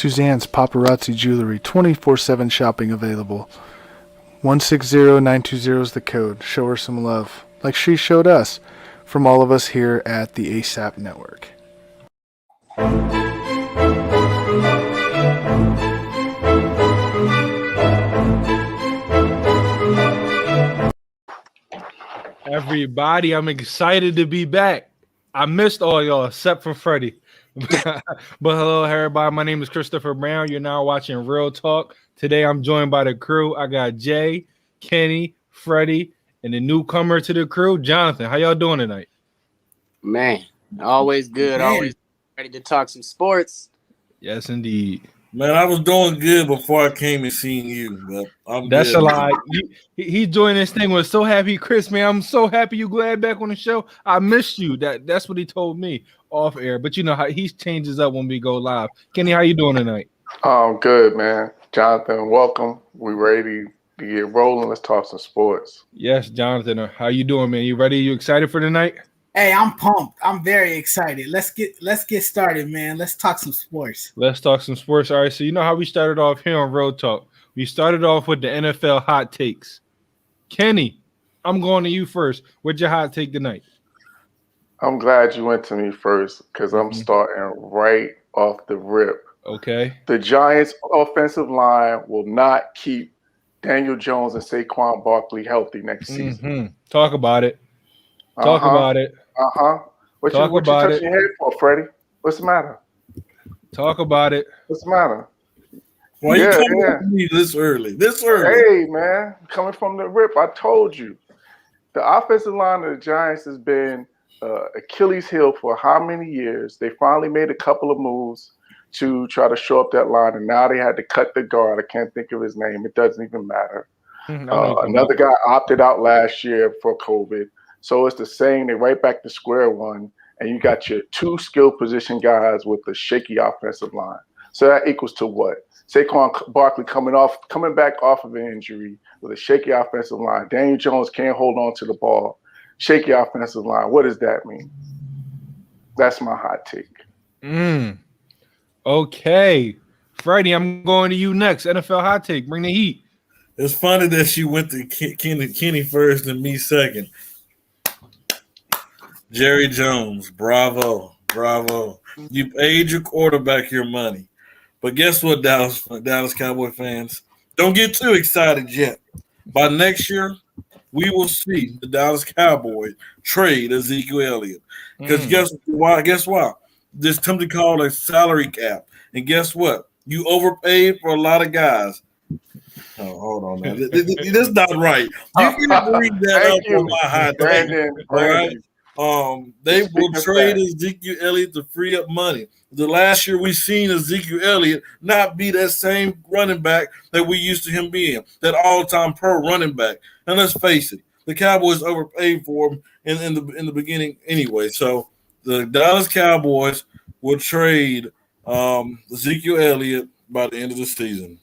Suzanne's Paparazzi Jewelry, 24/7 shopping available. 160920 is the code. Show her some love, like she showed us, from all of us here at the ASAP Network. Everybody, I'm excited to be back. I missed all y'all except for Freddie. But hello, everybody. My name is Christopher Brown. You're now watching Real Talk. Today, I'm joined by the crew. I got Jay, Kenny, Freddie, and the newcomer to the crew, Jonathan. How y'all doing tonight? Man, always good. Always ready to talk some sports. Yes, indeed. Man, I was doing good before I came and seen you. But That's good. a lie. He joined this thing. Was so happy, Chris. Man, I'm so happy you glad back on the show. I missed you. That's what he told me off air. But you know how he changes up when we go live. Kenny, how you doing tonight? I'm good, man. Jonathan, welcome. We ready to get rolling. Let's talk some sports. Yes, Jonathan. How you doing, man? You ready? You excited for tonight? Hey, I'm pumped. I'm very excited. Let's get started, man. Let's talk some sports. Let's talk some sports. All right, so you know how we started off here on Road Talk. We started off with the NFL hot takes. Kenny, I'm going to you first. What's your hot take tonight? I'm glad you went to me first because I'm starting right off the rip. Okay. The Giants' offensive line will not keep Daniel Jones and Saquon Barkley healthy next season. Talk about it. Talk about it. What you touching your head for, Freddie? What's the matter? Talk about it. What's the matter? Why you coming to me this early? Hey, man, coming from the rip. I told you. The offensive line of the Giants has been Achilles heel for how many years? They finally made a couple of moves to try to show up that line, and now they had to cut the guard. I can't think of his name. It doesn't even matter. Another guy opted out last year for COVID. So it's the same. They're right back to square one, and you got your two skill position guys with a shaky offensive line. So that equals to what? Saquon Barkley coming back off of an injury with a shaky offensive line. Daniel Jones can't hold on to the ball. Shaky offensive line. What does that mean? That's my hot take. Okay. Freddie, I'm going to you next. NFL hot take. Bring the heat. It's funny that she went to Kenny first and me second. Jerry Jones, bravo. You paid your quarterback your money. But guess what, Dallas Cowboy fans? Don't get too excited yet. By next year, we will see the Dallas Cowboys trade Ezekiel Elliott. Because guess what? There's something called a salary cap. And guess what? You overpaid for a lot of guys. Oh, hold on now. That's not right. You can bring that up on my hot take. All right? They will trade Ezekiel Elliott to free up money. The last year we seen Ezekiel Elliott not be that same running back that we used to him being, that all-time pro running back. And let's face it, the Cowboys overpaid for him in the beginning anyway. So the Dallas Cowboys will trade Ezekiel Elliott by the end of the season.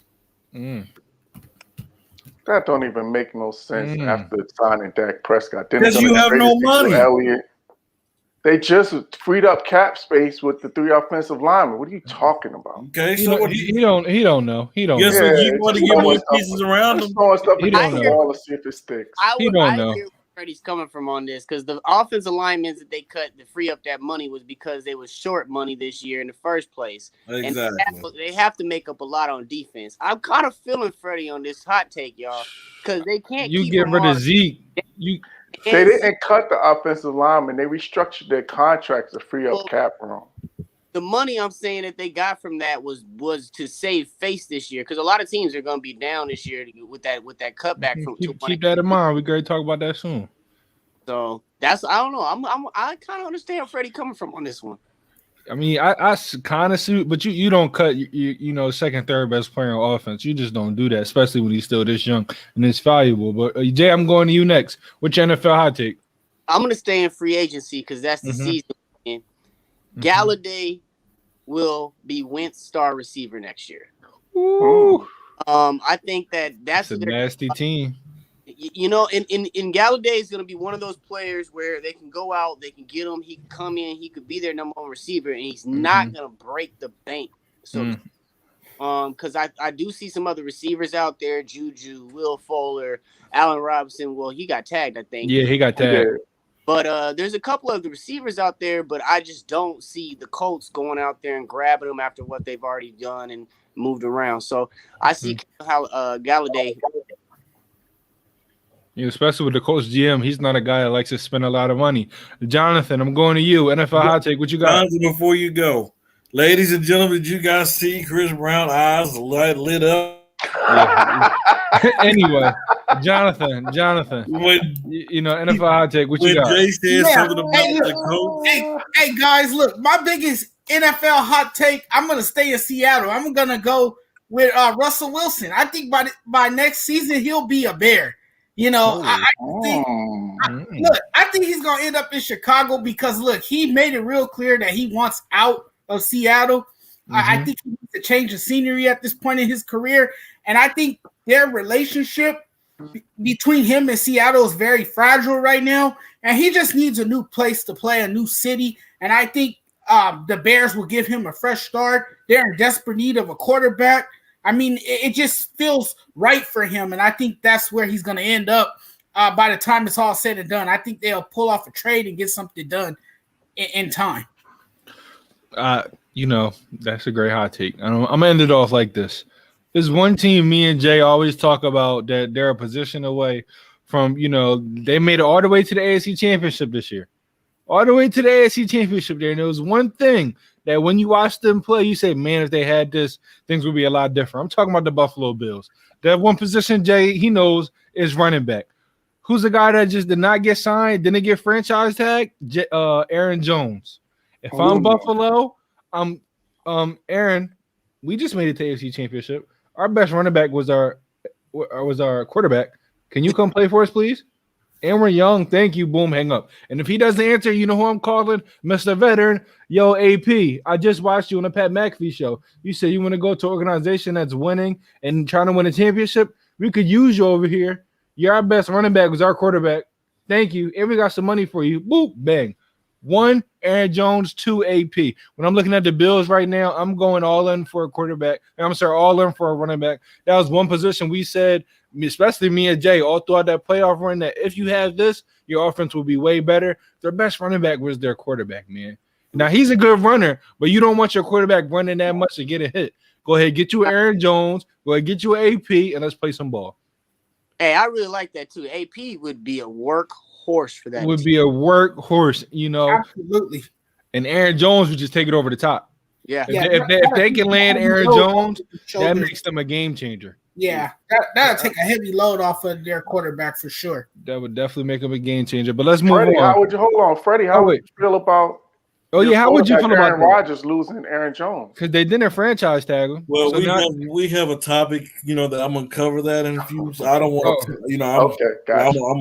That don't even make no sense after signing Dak Prescott. Because you have no money. Elliott. They just freed up cap space with the 3 offensive linemen. What are you talking about? Okay, so he don't know. He don't. Yes, know. You want to get more pieces around him. He don't know. See if it sticks. I don't know. hear where Freddie's coming from on this because the offensive linemen that they cut to free up that money was because they was short money this year in the first place. Exactly. And they have to make up a lot on defense. I'm kind of feeling Freddie on this hot take, y'all, because they can't. You get rid of Zeke. They didn't cut the offensive linemen. They restructured their contracts to free up cap room. The money I'm saying that they got from that was to save face this year because a lot of teams are going to be down this year with that cutback from. Keep that in mind. We're going to talk about that soon. So that's I don't know. I kind of understand Freddie coming from on this one. I mean, I kind of see, but you don't cut you know second, third best player on offense. You just don't do that, especially when he's still this young and it's valuable. But Jay, I'm going to you next. What's your NFL hot take? I'm going to stay in free agency because that's the season. Galladay will be Wentz star receiver next year. Ooh. I think that's a nasty team. You know, in Galladay is going to be one of those players where they can go out, they can get him, he can come in, he could be their number one receiver, and he's not going to break the bank. So Because I do see some other receivers out there, Juju, Will Fuller, Allen Robinson. Well, he got tagged, I think. Yeah, he got tagged. But there's a couple of the receivers out there, but I just don't see the Colts going out there and grabbing them after what they've already done and moved around. So I see how Galladay. Yeah, especially with the Colts GM, he's not a guy that likes to spend a lot of money. Jonathan, I'm going to you. NFL hot take. What you got? Jonathan, before you go, ladies and gentlemen, did you guys see Chris Brown eyes lit up? Yeah. Anyway, Jonathan, you know, NFL hot take. What you got? Jay said something about the coach. Hey, guys, look, my biggest NFL hot take. I'm gonna stay in Seattle. I'm gonna go with Russell Wilson. I think by next season he'll be a Bear. You know, I think he's gonna end up in Chicago because look, he made it real clear that he wants out of Seattle. I think he needs to change the scenery at this point in his career, and I think their relationship between him and Seattle is very fragile right now, and he just needs a new place to play, a new city, and I think the Bears will give him a fresh start. They're in desperate need of a quarterback. I mean, it just feels right for him, and I think that's where he's going to end up by the time it's all said and done. I think they'll pull off a trade and get something done in time. You know, that's a great hot take. I'm going to end it off like this. There's one team me and Jay always talk about that they're a position away from, you know, they made it all the way to the AFC Championship this year. All the way to the AFC Championship there. And there was one thing that when you watch them play, you say, man, if they had this, things would be a lot different. I'm talking about the Buffalo Bills. That one position, Jay, he knows, is running back. Who's the guy that just did not get signed, didn't get franchise tag? Aaron Jones. If I'm Buffalo, Aaron, we just made it to AFC Championship. Our best running back was our quarterback. Can you come play for us, please? And we're young. Thank you. Boom, hang up. And if he doesn't answer, you know who I'm calling? Mr. Veteran. Yo, AP, I just watched you on the Pat McAfee show. You said you want to go to an organization that's winning and trying to win a championship. We could use you over here. You're our best running back was our quarterback. Thank you. And we got some money for you. Boop, bang. 1, Aaron Jones, 2, AP. When I'm looking at the Bills right now, I'm going all in for a quarterback. All in for a running back. That was one position we said, especially me and Jay, all throughout that playoff run, that if you have this, your offense will be way better. Their best running back was their quarterback, man. Now, he's a good runner, but you don't want your quarterback running that much to get a hit. Go ahead, get you Aaron Jones. Go ahead, get you AP, and let's play some ball. Hey, I really like that, too. AP would be a workhorse for that. Would be a workhorse, you know. Absolutely. And Aaron Jones would just take it over the top. Yeah. If they can land Aaron Jones, that makes them a game changer. Yeah, that'll take a heavy load off of their quarterback for sure. That would definitely make them a game changer. But let's move Freddie, on. How would you feel about? Oh yeah, how would you feel about Aaron Rodgers losing Aaron Jones? Because they didn't franchise tag him. Well, we have a topic, you know, that I'm gonna cover that in a few. So I don't want to, you know.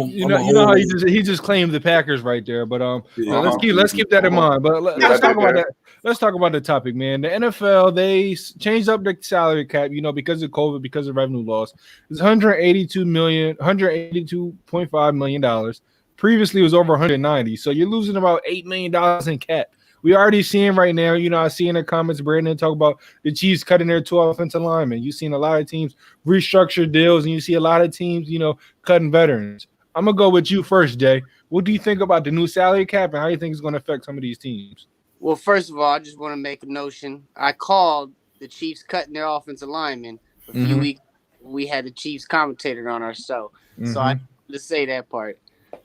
You know how he just claimed the Packers right there. But let's keep that in mind. But let's talk about that. Let's talk about the topic, man. The NFL, they changed up the salary cap, you know, because of COVID, because of revenue loss. It's $182.5 million. Previously, it was over 190. So you're losing about $8 million in cap. We already seeing right now, you know, I see in the comments, Brandon talk about the Chiefs cutting their 2 offensive linemen. You've seen a lot of teams restructure deals, and you see a lot of teams, you know, cutting veterans. I'm going to go with you first, Jay. What do you think about the new salary cap, and how do you think it's going to affect some of these teams? Well, first of all, I just want to make a notion. I called the Chiefs cutting their offensive linemen a few weeks. We had the Chiefs commentator on our show, so I just say that part.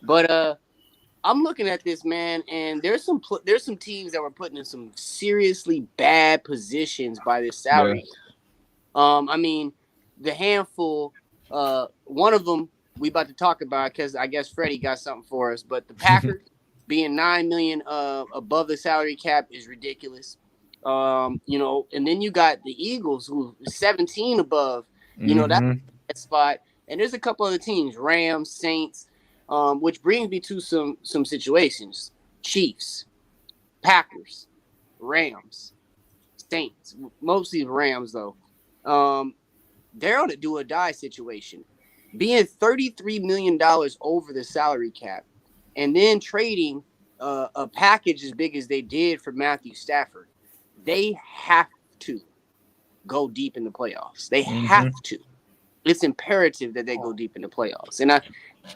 But I'm looking at this, man, and there's some teams that were putting in some seriously bad positions by this salary. Yeah. I mean, the handful. One of them we about to talk about because I guess Freddie got something for us. But the Packers being $9 million above the salary cap is ridiculous. You know, and then you got the Eagles who 17 above. You know, that's that spot. And there's a couple other teams, Rams, Saints. Which brings me to some situations. Chiefs, Packers, Rams, Saints, mostly the Rams, though. They're on a do-or-die situation. Being $33 million over the salary cap and then trading a package as big as they did for Matthew Stafford, they have to go deep in the playoffs. They have to. It's imperative that they go deep in the playoffs. And I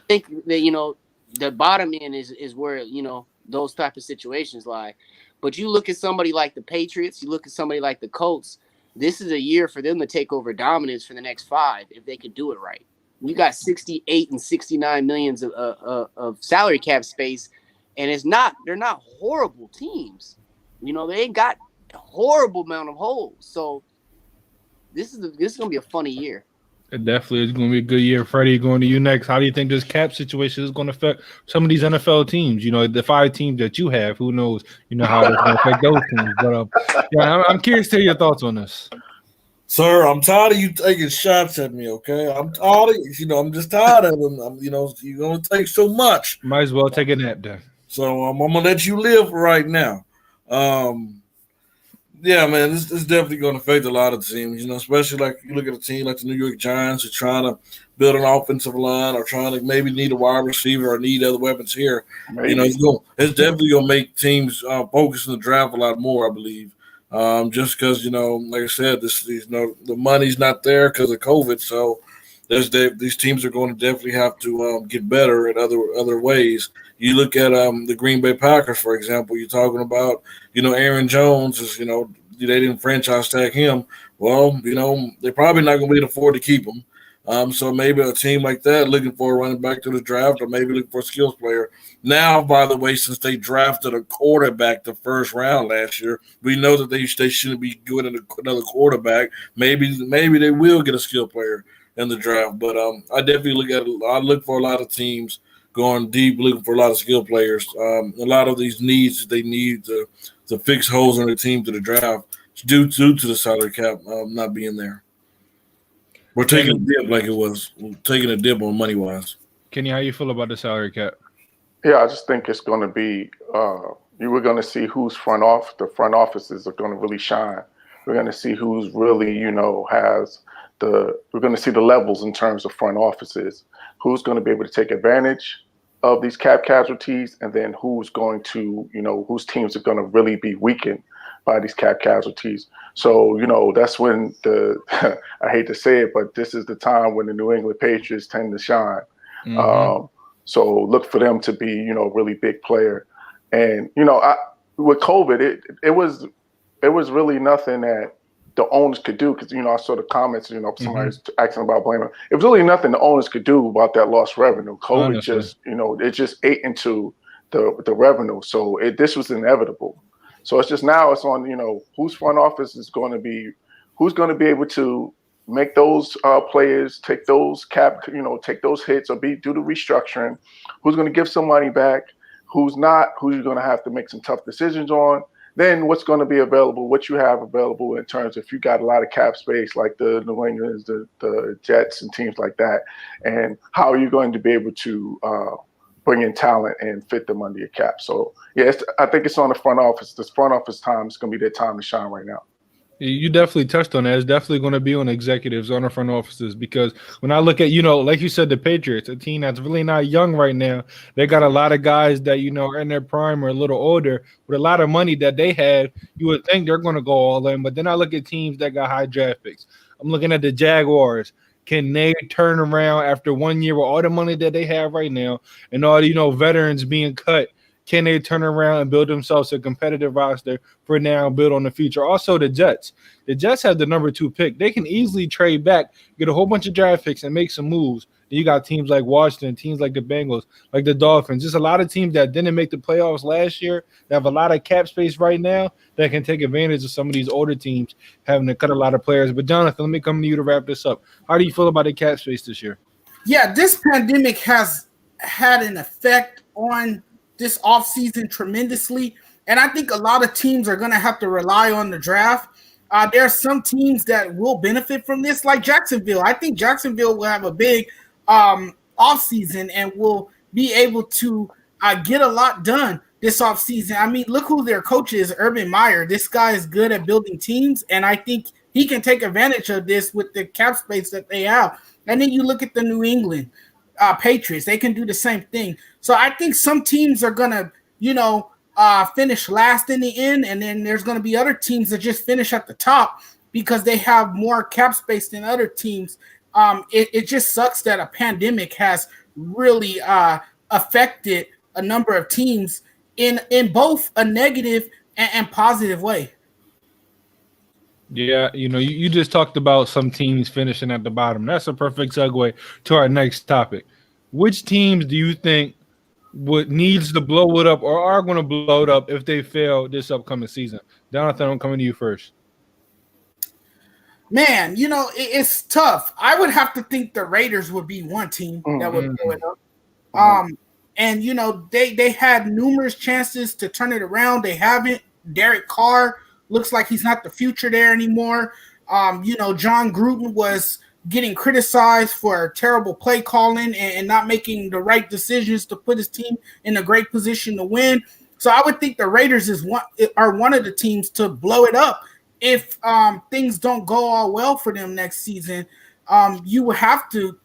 think that, the bottom end is where, those type of situations lie. But you look at somebody like the Patriots, you look at somebody like the Colts, this is a year for them to take over dominance for the next 5 if they could do it right. You got 68 and 69 millions of salary cap space, and they're not horrible teams. They ain't got a horrible amount of holes. So this is gonna be a funny year. It definitely is going to be a good year. Freddie, going to you next. How do you think this cap situation is going to affect some of these NFL teams? The 5 teams that you have. Who knows? How it's going to affect those teams. But I'm curious to hear your thoughts on this. Sir, I'm tired of you taking shots at me. Okay, I'm tired of I'm just tired of them. You're going to take so much. Might as well take a nap then. So I'm going to let you live right now. Yeah, man, this is definitely going to affect a lot of teams, especially like you look at a team like the New York Giants who are trying to build an offensive line or trying to maybe need a wide receiver or need other weapons here. It's definitely going to make teams focus on the draft a lot more, I believe. Just because, like I said, the money's not there because of COVID. So these teams are going to definitely have to get better at other ways. You look at the Green Bay Packers, for example. You're talking about, Aaron Jones is, they didn't franchise tag him. Well, they're probably not going to be able to afford to keep him. So maybe a team like that looking for a running back to the draft or maybe looking for a skills player. Now, by the way, since they drafted a quarterback the first round last year, we know that they shouldn't be good at another quarterback. Maybe they will get a skill player in the draft. But I definitely look for a lot of teams going deep, looking for a lot of skill players. A lot of these needs that they need to fix holes in their team to the draft due to the salary cap not being there. We're taking a dip like it was. We're taking a dip on money-wise. Kenny, how you feel about the salary cap? Yeah, I just think it's going to be you were going to see who's the front offices are going to really shine. We're going to see who's really, we're going to see the levels in terms of front offices. Who's going to be able to take advantage of these cap casualties, and then who's going to, whose teams are going to really be weakened by these cap casualties. So, that's when I hate to say it, but this is the time when the New England Patriots tend to shine. Mm-hmm. So look for them to be, a really big player. And, with COVID, it was really nothing that the owners could do, because I saw the comments, somebody's asking about blaming. It was really nothing the owners could do about that lost revenue. COVID just, it just ate into the revenue. So this was inevitable. So it's just now it's on, whose front office is going to be, who's going to be able to make those players take those take those hits or do the restructuring. Who's going to give some money back? Who's not? Who you're going to have to make some tough decisions on. Then what's going to be available, what you have available in terms of if you got a lot of cap space like the New Englands, the Jets and teams like that, and how are you going to be able to bring in talent and fit them under your cap? So, yeah, I think it's on the front office. This front office time is going to be their time to shine right now. You definitely touched on that. It's definitely going to be on executives, on the front offices, because when I look at, like you said, the Patriots, a team that's really not young right now, they got a lot of guys that, are in their prime or a little older with a lot of money that they have. You would think they're going to go all in, but then I look at teams that got high draft picks. I'm looking at the Jaguars. Can they turn around after 1 year with all the money that they have right now and all the, veterans being cut? Can they turn around and build themselves a competitive roster for now, build on the future? Also, the Jets. The Jets have the number 2 pick. They can easily trade back, get a whole bunch of draft picks, and make some moves. Then you got teams like Washington, teams like the Bengals, like the Dolphins. Just a lot of teams that didn't make the playoffs last year that have a lot of cap space right now that can take advantage of some of these older teams having to cut a lot of players. But, Jonathan, let me come to you to wrap this up. How do you feel about the cap space this year? Yeah, this pandemic has had an effect on this offseason tremendously. And I think a lot of teams are going to have to rely on the draft. There are some teams that will benefit from this, like Jacksonville. I think Jacksonville will have a big offseason and will be able to get a lot done this offseason. I mean, look who their coach is, Urban Meyer. This guy is good at building teams, and I think he can take advantage of this with the cap space that they have. And then you look at the New England Patriots, they can do the same thing. So I think some teams are going to, finish last in the end, and then there's going to be other teams that just finish at the top. because they have more cap space than other teams. It just sucks that a pandemic has really affected a number of teams in both a negative and positive way. Yeah, you just talked about some teams finishing at the bottom. That's a perfect segue to our next topic. Which teams do you think needs to blow it up or are going to blow it up if they fail this upcoming season? Jonathan, I'm coming to you first. Man, it's tough. I would have to think the Raiders would be one team that would blow it up. And they had numerous chances to turn it around. They haven't. Derek Carr looks like he's not the future there anymore. John Gruden was getting criticized for terrible play calling and not making the right decisions to put his team in a great position to win. So I would think the Raiders are one of the teams to blow it up. If things don't go all well for them next season, you would have to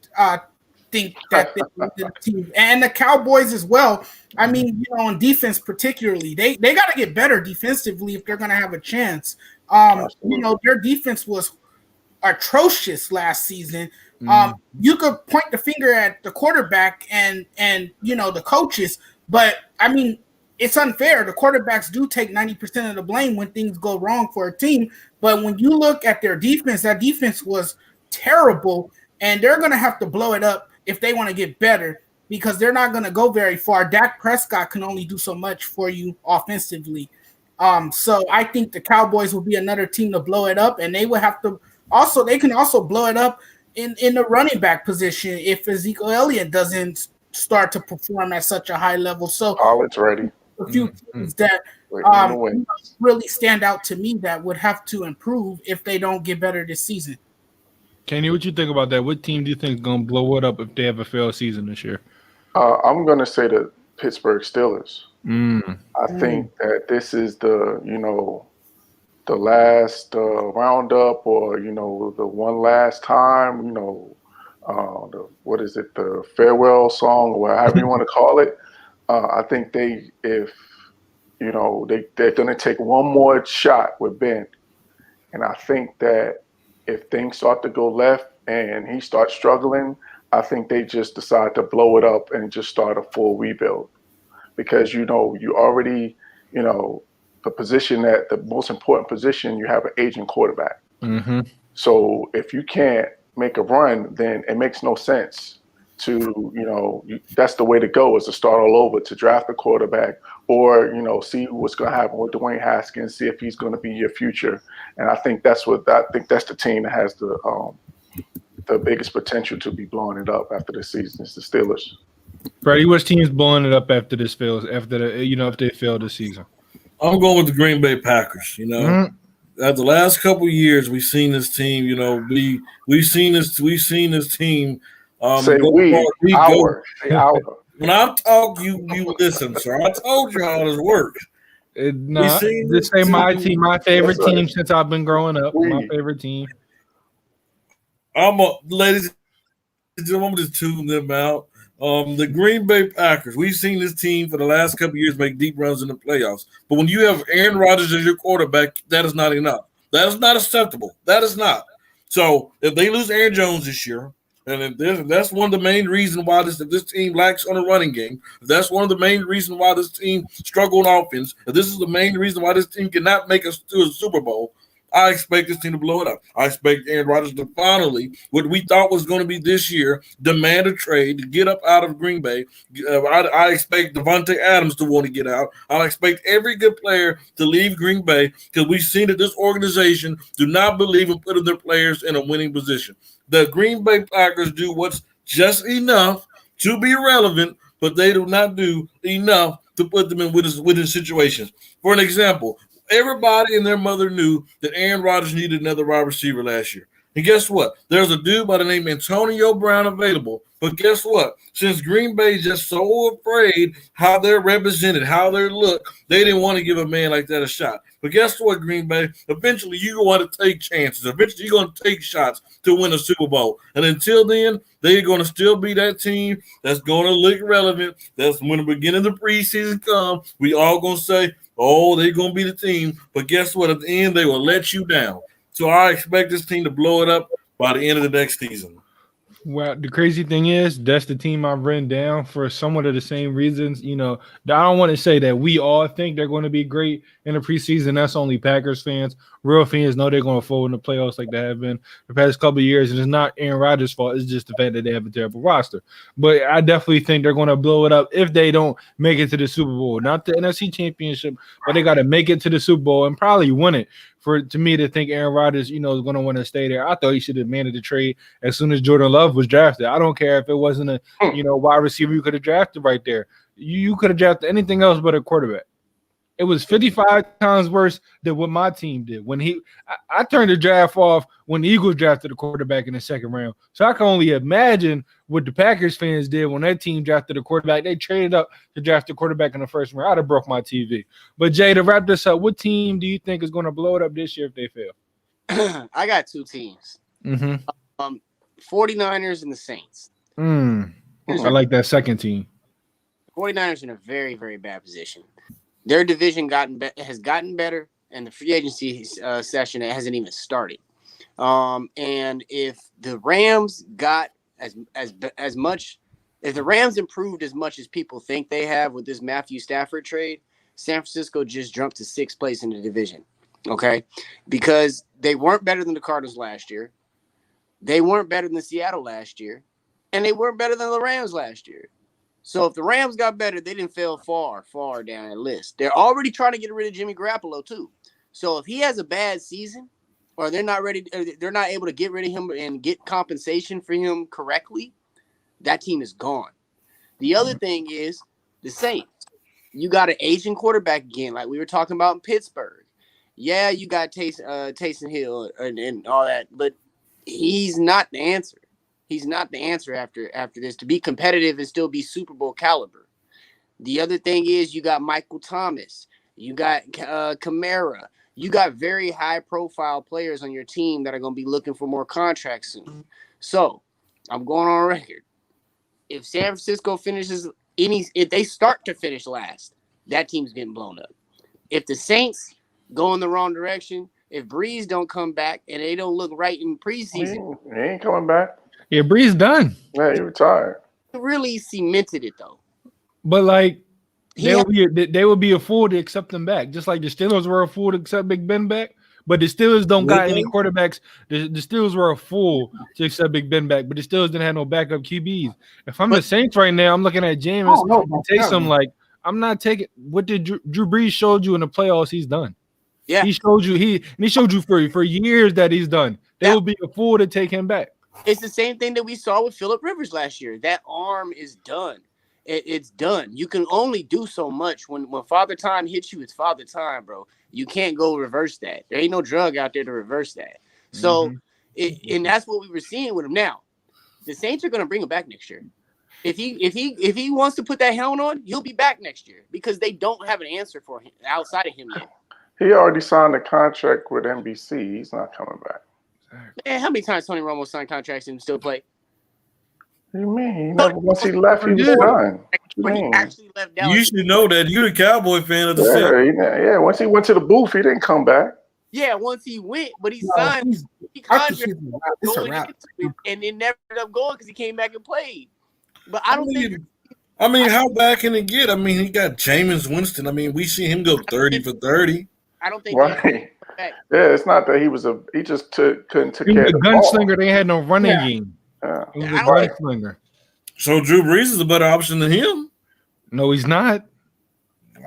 think that the team and the Cowboys as well. I mean, on defense particularly, they got to get better defensively if they're going to have a chance. Their defense was atrocious last season. You could point the finger at the quarterback and the coaches, but I mean, it's unfair. The quarterbacks do take 90% of the blame when things go wrong for a team. But when you look at their defense, that defense was terrible, and they're going to have to blow it up if they want to get better because they're not going to go very far. Dak Prescott can only do so much for you offensively. So I think the Cowboys will be another team to blow it up, and they will have to – they can also blow it up in the running back position if Ezekiel Elliott doesn't start to perform at such a high level. So College ready. A few teams that really stand out to me that would have to improve if they don't get better this season. Kenny, what you think about that? What team do you think is going to blow it up if they have a failed season this year? I'm going to say the Pittsburgh Steelers. I think that this is the last roundup or, the one last time, the farewell song or whatever you want to call it. I think they're going to take one more shot with Ben. And I think that if things start to go left and he starts struggling, I think they just decide to blow it up and just start a full rebuild. Because, you already, the most important position, you have an aging quarterback. So if you can't make a run, then it makes no sense to, that's the way to go is to start all over, to draft a quarterback or, see what's going to happen with Dwayne Haskins, see if he's going to be your future. And I think that's the team that has the biggest potential to be blowing it up after this season is the Steelers. Freddie, which team's blowing it up after this fails? If they fail this season, I'm going with the Green Bay Packers. At the last couple of years, we've seen this team. We've seen this team. Say our. When I talk, you listen, sir. I told you how this works. This ain't my team. My favorite team since I've been growing up. My favorite team. Ladies and gentlemen, I'm just tuning them out. The Green Bay Packers. We've seen this team for the last couple of years make deep runs in the playoffs. But when you have Aaron Rodgers as your quarterback, that is not enough. That is not acceptable. That is not. So if they lose Aaron Jones this year, and that's one of the main reasons why this team lacks on a running game. That's one of the main reasons why this team struggled on offense. This is the main reason why this team cannot make us to a Super Bowl. I expect this team to blow it up. I expect Aaron Rodgers to finally, what we thought was going to be this year, demand a trade to get up out of Green Bay. I expect Devontae Adams to want to get out. I expect every good player to leave Green Bay because we've seen that this organization do not believe in putting their players in a winning position. The Green Bay Packers do what's just enough to be relevant, but they do not do enough to put them in winning situations. For an example, everybody and their mother knew that Aaron Rodgers needed another wide receiver last year. And guess what? There's a dude by the name of Antonio Brown available. But guess what? Since Green Bay is just so afraid how they're represented, how they look, they didn't want to give a man like that a shot. But guess what, Green Bay? Eventually, you're going to take chances. Eventually, you're going to take shots to win a Super Bowl. And until then, they're going to still be that team that's going to look relevant. That's when the beginning of the preseason comes. We all going to say, oh, they're going to be the team. But guess what? At the end, they will let you down. So I expect this team to blow it up by the end of the next season. Well, the crazy thing is, that's the team I've written down for somewhat of the same reasons. You know, I don't want to say that we all think they're going to be great in the preseason. That's only Packers fans. Real fans know they're going to fold in the playoffs like they have been the past couple of years. And it's not Aaron Rodgers' fault. It's just the fact that they have a terrible roster. But I definitely think they're going to blow it up if they don't make it to the Super Bowl. Not the NFC Championship, but they got to make it to the Super Bowl and probably win it. To me to think Aaron Rodgers, is going to want to stay there. I thought he should have demanded the trade as soon as Jordan Love was drafted. I don't care if it wasn't a wide receiver you could have drafted right there. You could have drafted anything else but a quarterback. It was 55 times worse than what my team did. When I turned the draft off when the Eagles drafted a quarterback in the second round. So I can only imagine what the Packers fans did when their team drafted a quarterback. They traded up to draft a quarterback in the first round. I'd have broke my TV. But Jay, to wrap this up, what team do you think is going to blow it up this year if they fail? I got two teams. 49ers and the Saints. I like that second team. 49ers in a very, very bad position. Their division has gotten better, and the free agency session hasn't even started. And if the Rams got as much, if the Rams improved as much as people think they have with this Matthew Stafford trade, San Francisco just jumped to 6th place in the division. Okay, because they weren't better than the Cardinals last year, they weren't better than Seattle last year, and they weren't better than the Rams last year. So if the Rams got better, they didn't fall far down that list. They're already trying to get rid of Jimmy Garoppolo too. So if he has a bad season, or they're not able to get rid of him and get compensation for him correctly, that team is gone. The other thing is the Saints. You got an aging quarterback again, like we were talking about in Pittsburgh. Yeah, you got Taysom Hill and all that, but he's not the answer. He's not the answer after this to be competitive and still be Super Bowl caliber. The other thing is you got Michael Thomas, you got Kamara, you got very high profile players on your team that are going to be looking for more contracts soon. So I'm going on record. If San Francisco if they start to finish last, that team's getting blown up. If the Saints go in the wrong direction, if Brees don't come back and they don't look right in preseason, he ain't coming back. Yeah, Brees done. Yeah, he retired. He really cemented it though. But like they would be a fool to accept them back, just like the Steelers were a fool to accept Big Ben back. But the Steelers don't got any quarterbacks. The Steelers were a fool to accept Big Ben back, but the Steelers didn't have no backup QBs. If I'm the Saints right now, I'm looking at Jameis and Taysom like I'm not taking what did Drew Brees showed you in the playoffs. He's done. Yeah, he showed you for years that he's done. They would be a fool to take him back. It's the same thing that we saw with Phillip Rivers last year. That arm is done. It's done. You can only do so much. When Father Time hits you, it's Father Time, bro. You can't go reverse that. There ain't no drug out there to reverse that. So, and that's what we were seeing with him. Now, the Saints are going to bring him back next year. If he wants to put that helmet on, he'll be back next year because they don't have an answer for him outside of him yet. He already signed a contract with NBC. He's not coming back. Man, how many times Tony Romo signed contracts and still play? What do you mean? Once he left, he was done. When he actually left Dallas. You should know that you're a Cowboy fan of the city. Yeah, once he went to the booth, he didn't come back. Yeah, once he went, but he signed contract and it never ended up going because he came back and played. But I don't think. I mean, how bad can it get? I mean, he got Jameis Winston. I mean, we see him go 30 for 30. I don't think. Right. Yeah, it's not that he just couldn't take care of the gunslinger. They had no running game. Yeah. He was a gunslinger. So Drew Brees is a better option than him? No, he's not.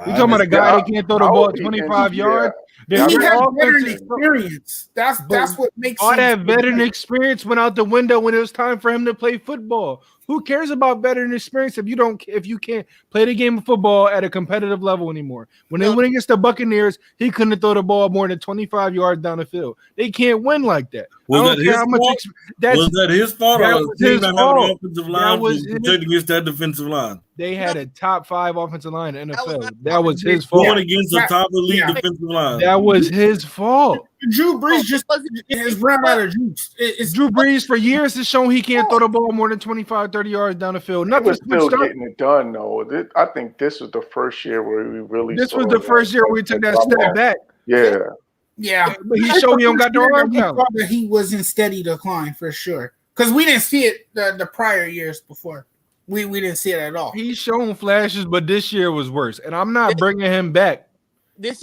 We talking about a guy that can't throw the ball 25 yards. He has veteran experience. That's what makes all that veteran experience went out the window when it was time for him to play football. Who cares about veteran experience if you can't play the game of football at a competitive level anymore? When they went against the Buccaneers, he couldn't throw the ball more than 25 yards down the field. They can't win like that. Was that his fault? Or was his fault? Offensive line protect against that defensive line? They had a top 5 offensive line in the NFL. That was his fault. Going against the top elite defensive line. That was his fault. Drew Brees just has run out of juice. It's Drew Brees for years has shown he can't throw the ball more than 25, 30 yards down the field. Nothing was still getting it done, though. I think this was the first year where we really. This was the first year we took that step back. Yeah. Yeah, But he showed you don't got the arm talent. He was in steady decline for sure. Because we didn't see it the prior years before. We didn't see it at all. He's shown flashes, but this year was worse. And I'm not bringing him back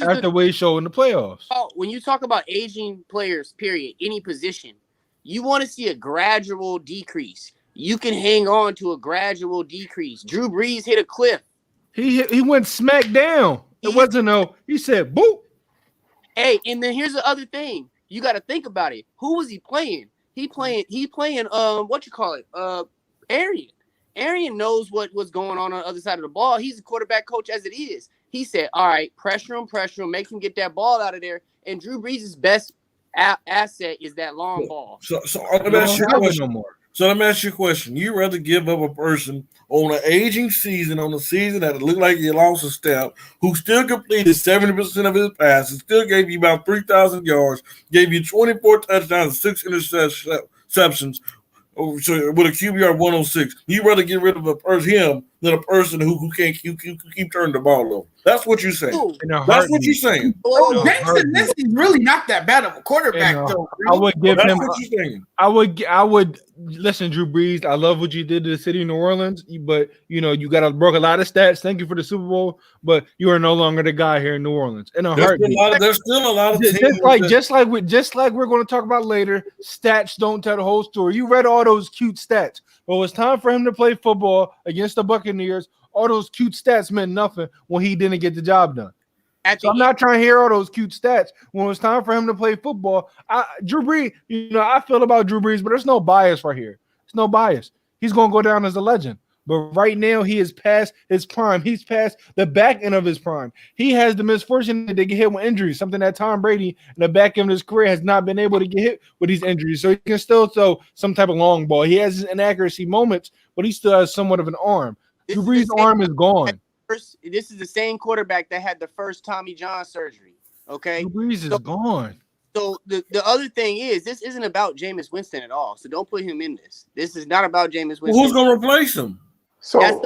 after the way he showed in the playoffs. When you talk about aging players, period, any position, you want to see a gradual decrease. You can hang on to a gradual decrease. Drew Brees hit a cliff. He went smack down. It wasn't no. He said, "Boop." Hey, and then here's the other thing. You got to think about it. Who was he playing? He playing what you call it? Arian. Arian knows what's going on the other side of the ball. He's a quarterback coach as it is. He said, all right, pressure him, make him get that ball out of there. And Drew Brees' best asset is that long ball. So let me ask you a question. So let me ask you a question. You rather give up a person on an aging season, on a season that looked like you lost a step, who still completed 70% of his passes, still gave you about 3,000 yards, gave you 24 touchdowns, 6 interceptions, so with a QBR 106, you rather get rid of him than a person who can't keep turning the ball over. That's what you're saying. That's what you're saying. This is really not that bad of a quarterback, though. I would give That's him. What you're saying. I would listen, Drew Brees. I love what you did to the city of New Orleans, but you broke a lot of stats. Thank you for the Super Bowl, but you are no longer the guy here in New Orleans. In a heartbeat. There's still a lot of teams just like we're going to talk about later. Stats don't tell the whole story. You read all those cute stats, but it was time for him to play football against the Buccaneers. All those cute stats meant nothing when he didn't get the job done. So I'm not trying to hear all those cute stats. When it was time for him to play football, Drew Brees, I feel about Drew Brees, but there's no bias right here. There's no bias. He's going to go down as a legend. But right now, he is past his prime. He's past the back end of his prime. He has the misfortune to get hit with injuries, something that Tom Brady in the back end of his career has not been able to get hit with these injuries. So he can still throw some type of long ball. He has his inaccuracy moments, but he still has somewhat of an arm. Drew Brees' arm is gone. This is the same quarterback that had the first Tommy John surgery. Okay, Drew Brees is gone. So the other thing is, this isn't about Jameis Winston at all. So don't put him in this. This is not about Jameis Winston. Well, who's going to replace him? So let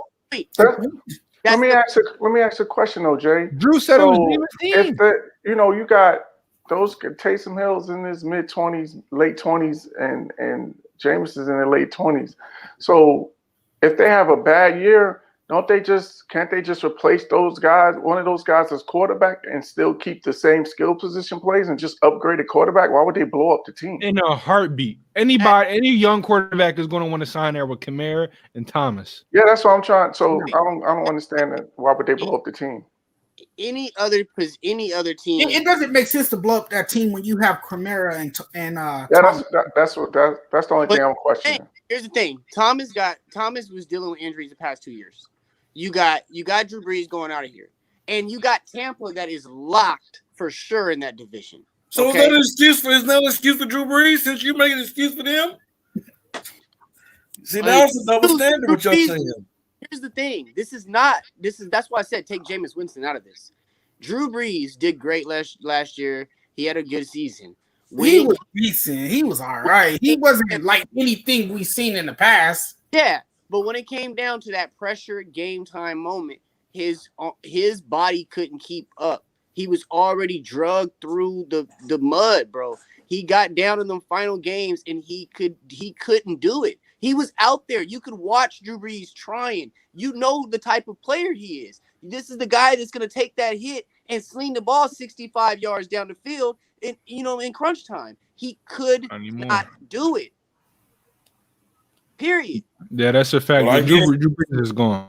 me ask a question, though, Jay. Drew said it was Jameis' team. You got those Taysom Hill's in his mid-20s, late 20s, and Jameis is in their late 20s. So if they have a bad year, can't they just replace those guys, one of those guys as quarterback, and still keep the same skill position plays and just upgrade a quarterback? Why would they blow up the team? In a heartbeat. Any young quarterback is going to want to sign there with Kamara and Thomas. Yeah, that's what I'm trying. So I don't understand that. Why would they blow up the team? Any other team. It doesn't make sense to blow up that team when you have Kamara and that's the only thing I'm questioning. Here's the thing. Thomas was dealing with injuries the past 2 years. You got Drew Brees going out of here. And you got Tampa that is locked for sure in that division. So okay? is that an excuse for Drew Brees since you make an excuse for them? See, that's a double standard what you're saying. Here's the thing. That's why I said take Jameis Winston out of this. Drew Brees did great last year. He had a good season. He was decent. He was all right. He wasn't like anything we've seen in the past. Yeah, but when it came down to that pressure game time moment, his body couldn't keep up. He was already drugged through the mud, bro. He got down in them final games and he couldn't do it. He was out there. You could watch Drew Brees trying. You know the type of player he is. This is the guy that's going to take that hit and sling the ball 65 yards down the field in crunch time. He could not do it. Period. Yeah, that's a fact. Well, Drew Brees is gone.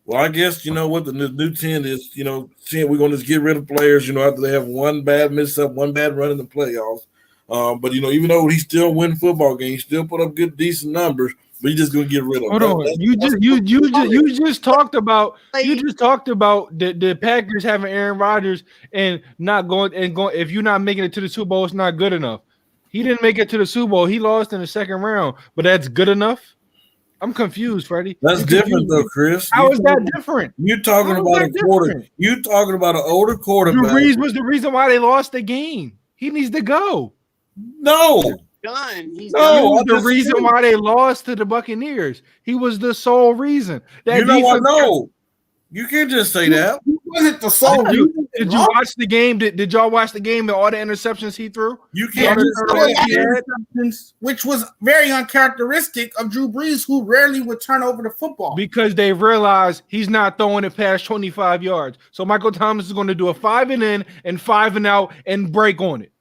Well, I guess you know what the new trend is. Seeing we're going to just get rid of players. After they have one bad mix-up, one bad run in the playoffs. But even though he still win football games, still put up good, decent numbers, but he's just going to get rid of them. Hold on, you just talked about the Packers having Aaron Rodgers and not going. If you're not making it to the Super Bowl, it's not good enough. He didn't make it to the Super Bowl. He lost in the second round, but that's good enough. I'm confused, Freddie. That's different, though, Chris. How is that different? You're talking about a quarter. You're talking about an older quarterback. Drew Brees was the reason why they lost the game. He needs to go. No. Done. He was the reason why they lost to the Buccaneers. He was the sole reason. You know what? No. You can't just say that. He wasn't the sole reason. Did you watch the game? Did y'all watch the game and all the interceptions he threw? You can't just say that. Interceptions, which was very uncharacteristic of Drew Brees, who rarely would turn over the football. Because they realize he's not throwing it past 25 yards. So Michael Thomas is going to do a 5 and in and 5 and out and break on it.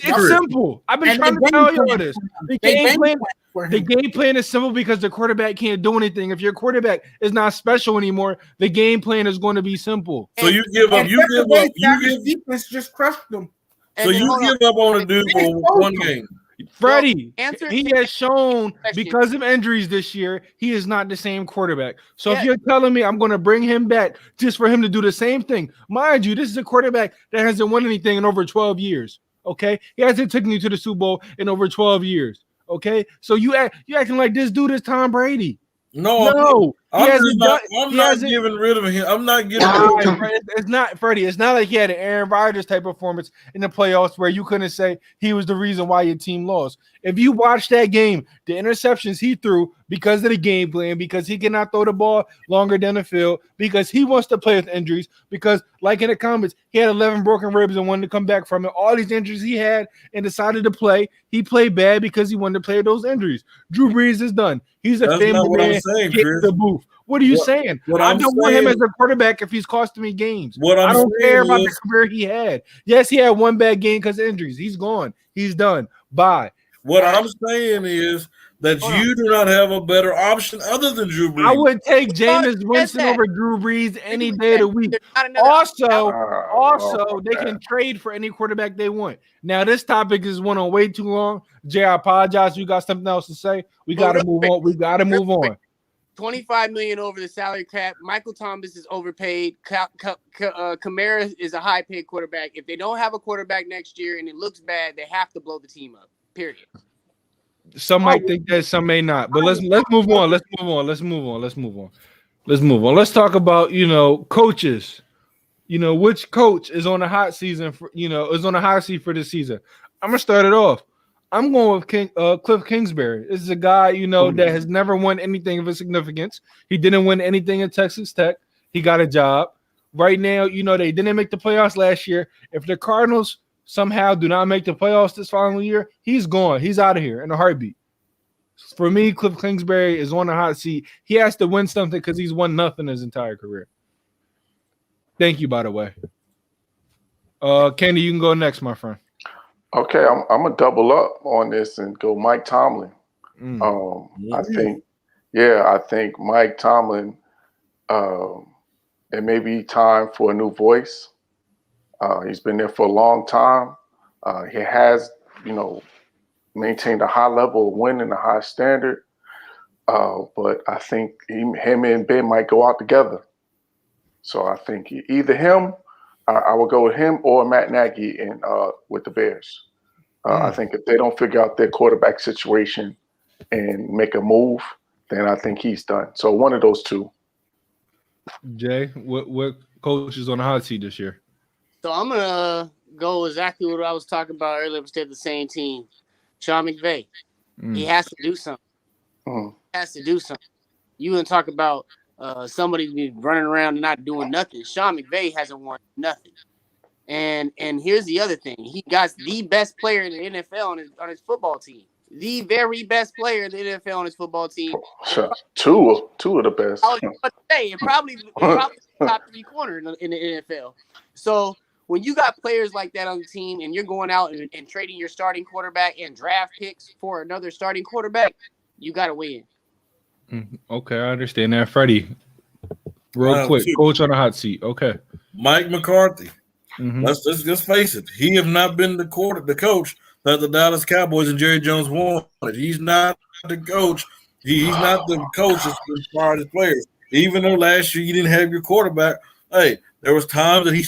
It's simple. I've been trying to tell you all this. The game plan is simple because the quarterback can't do anything. If your quarterback is not special anymore, the game plan is going to be simple. So you give up. Defense just crushed them. So you give up on a dude for one game. Freddie, he has shown because of injuries this year, he is not the same quarterback. So if you're telling me I'm going to bring him back just for him to do the same thing, mind you, this is a quarterback that hasn't won anything in over 12 years. Okay, he hasn't taken you to the Super Bowl in over 12 years. Okay, so you acting like this dude is Tom Brady. No, I'm not giving rid of him. I'm not getting rid of him. It's not Freddie. It's not like he had an Aaron Rodgers type performance in the playoffs where you couldn't say he was the reason why your team lost. If you watch that game, the interceptions he threw because of the game plan, because he cannot throw the ball longer down the field, because he wants to play with injuries, because like in the comments, he had 11 broken ribs and wanted to come back from it. All these injuries he had and decided to play. He played bad because he wanted to play those injuries. Drew Brees is done. He's a family man. The booth. What are you saying? I don't want him as a quarterback if he's costing me games. I don't care about the career he had. Yes, he had one bad game because of injuries. He's gone. He's done. Bye. What I'm saying is that you do not have a better option other than Drew Brees. I would take Jameis Winston over Drew Brees any day of the week. Also, they can trade for any quarterback they want. Now, this topic is went on way too long. Jay, I apologize. You got something else to say? We got to move on. We got to move on. $25 million over the salary cap. Michael Thomas is overpaid. Kamara is a high-paid quarterback. If they don't have a quarterback next year and it looks bad, they have to blow the team up. Period. Some might think that, some may not. But let's move on. Let's talk about coaches. Which coach is on the hot season is on the hot seat for this season. I'm gonna start it off. I'm going with Cliff Kingsbury. This is a guy, that has never won anything of significance. He didn't win anything at Texas Tech. He got a job. Right now, they didn't make the playoffs last year. If the Cardinals somehow do not make the playoffs this following year, he's gone. He's out of here in a heartbeat. For me, Cliff Kingsbury is on the hot seat. He has to win something because he's won nothing his entire career. Thank you, by the way. Kenny, you can go next, my friend. Okay, I'm gonna double up on this and go Mike Tomlin. I think Mike Tomlin. It may be time for a new voice. He's been there for a long time. He has, maintained a high level of winning, a high standard. But I think him and Ben might go out together. So I think either him. I will go with him or Matt Nagy with the Bears. I think if they don't figure out their quarterback situation and make a move, then I think he's done. So one of those two. Jay, what coach is on the hot seat this year? So I'm going to go exactly what I was talking about earlier. Stay the same team. Sean McVay. He has to do something. He has to do something. You going to talk about somebody running around and not doing nothing. Sean McVay hasn't won nothing. And here's the other thing. He got the best player in the NFL on his football team. The very best player in the NFL on his football team. Two of the best. I was about to say, it probably top 3 corner in the NFL. So when you got players like that on the team and you're going out and trading your starting quarterback and draft picks for another starting quarterback, you got to win. Okay, I understand that. Freddie, real quick, coach on the hot seat. Okay. Mike McCarthy. Let's just face it. He have not been the coach that the Dallas Cowboys and Jerry Jones wanted. He's not the coach. He's not the coach as far as players. Even though last year you didn't have your quarterback, hey, there was times that he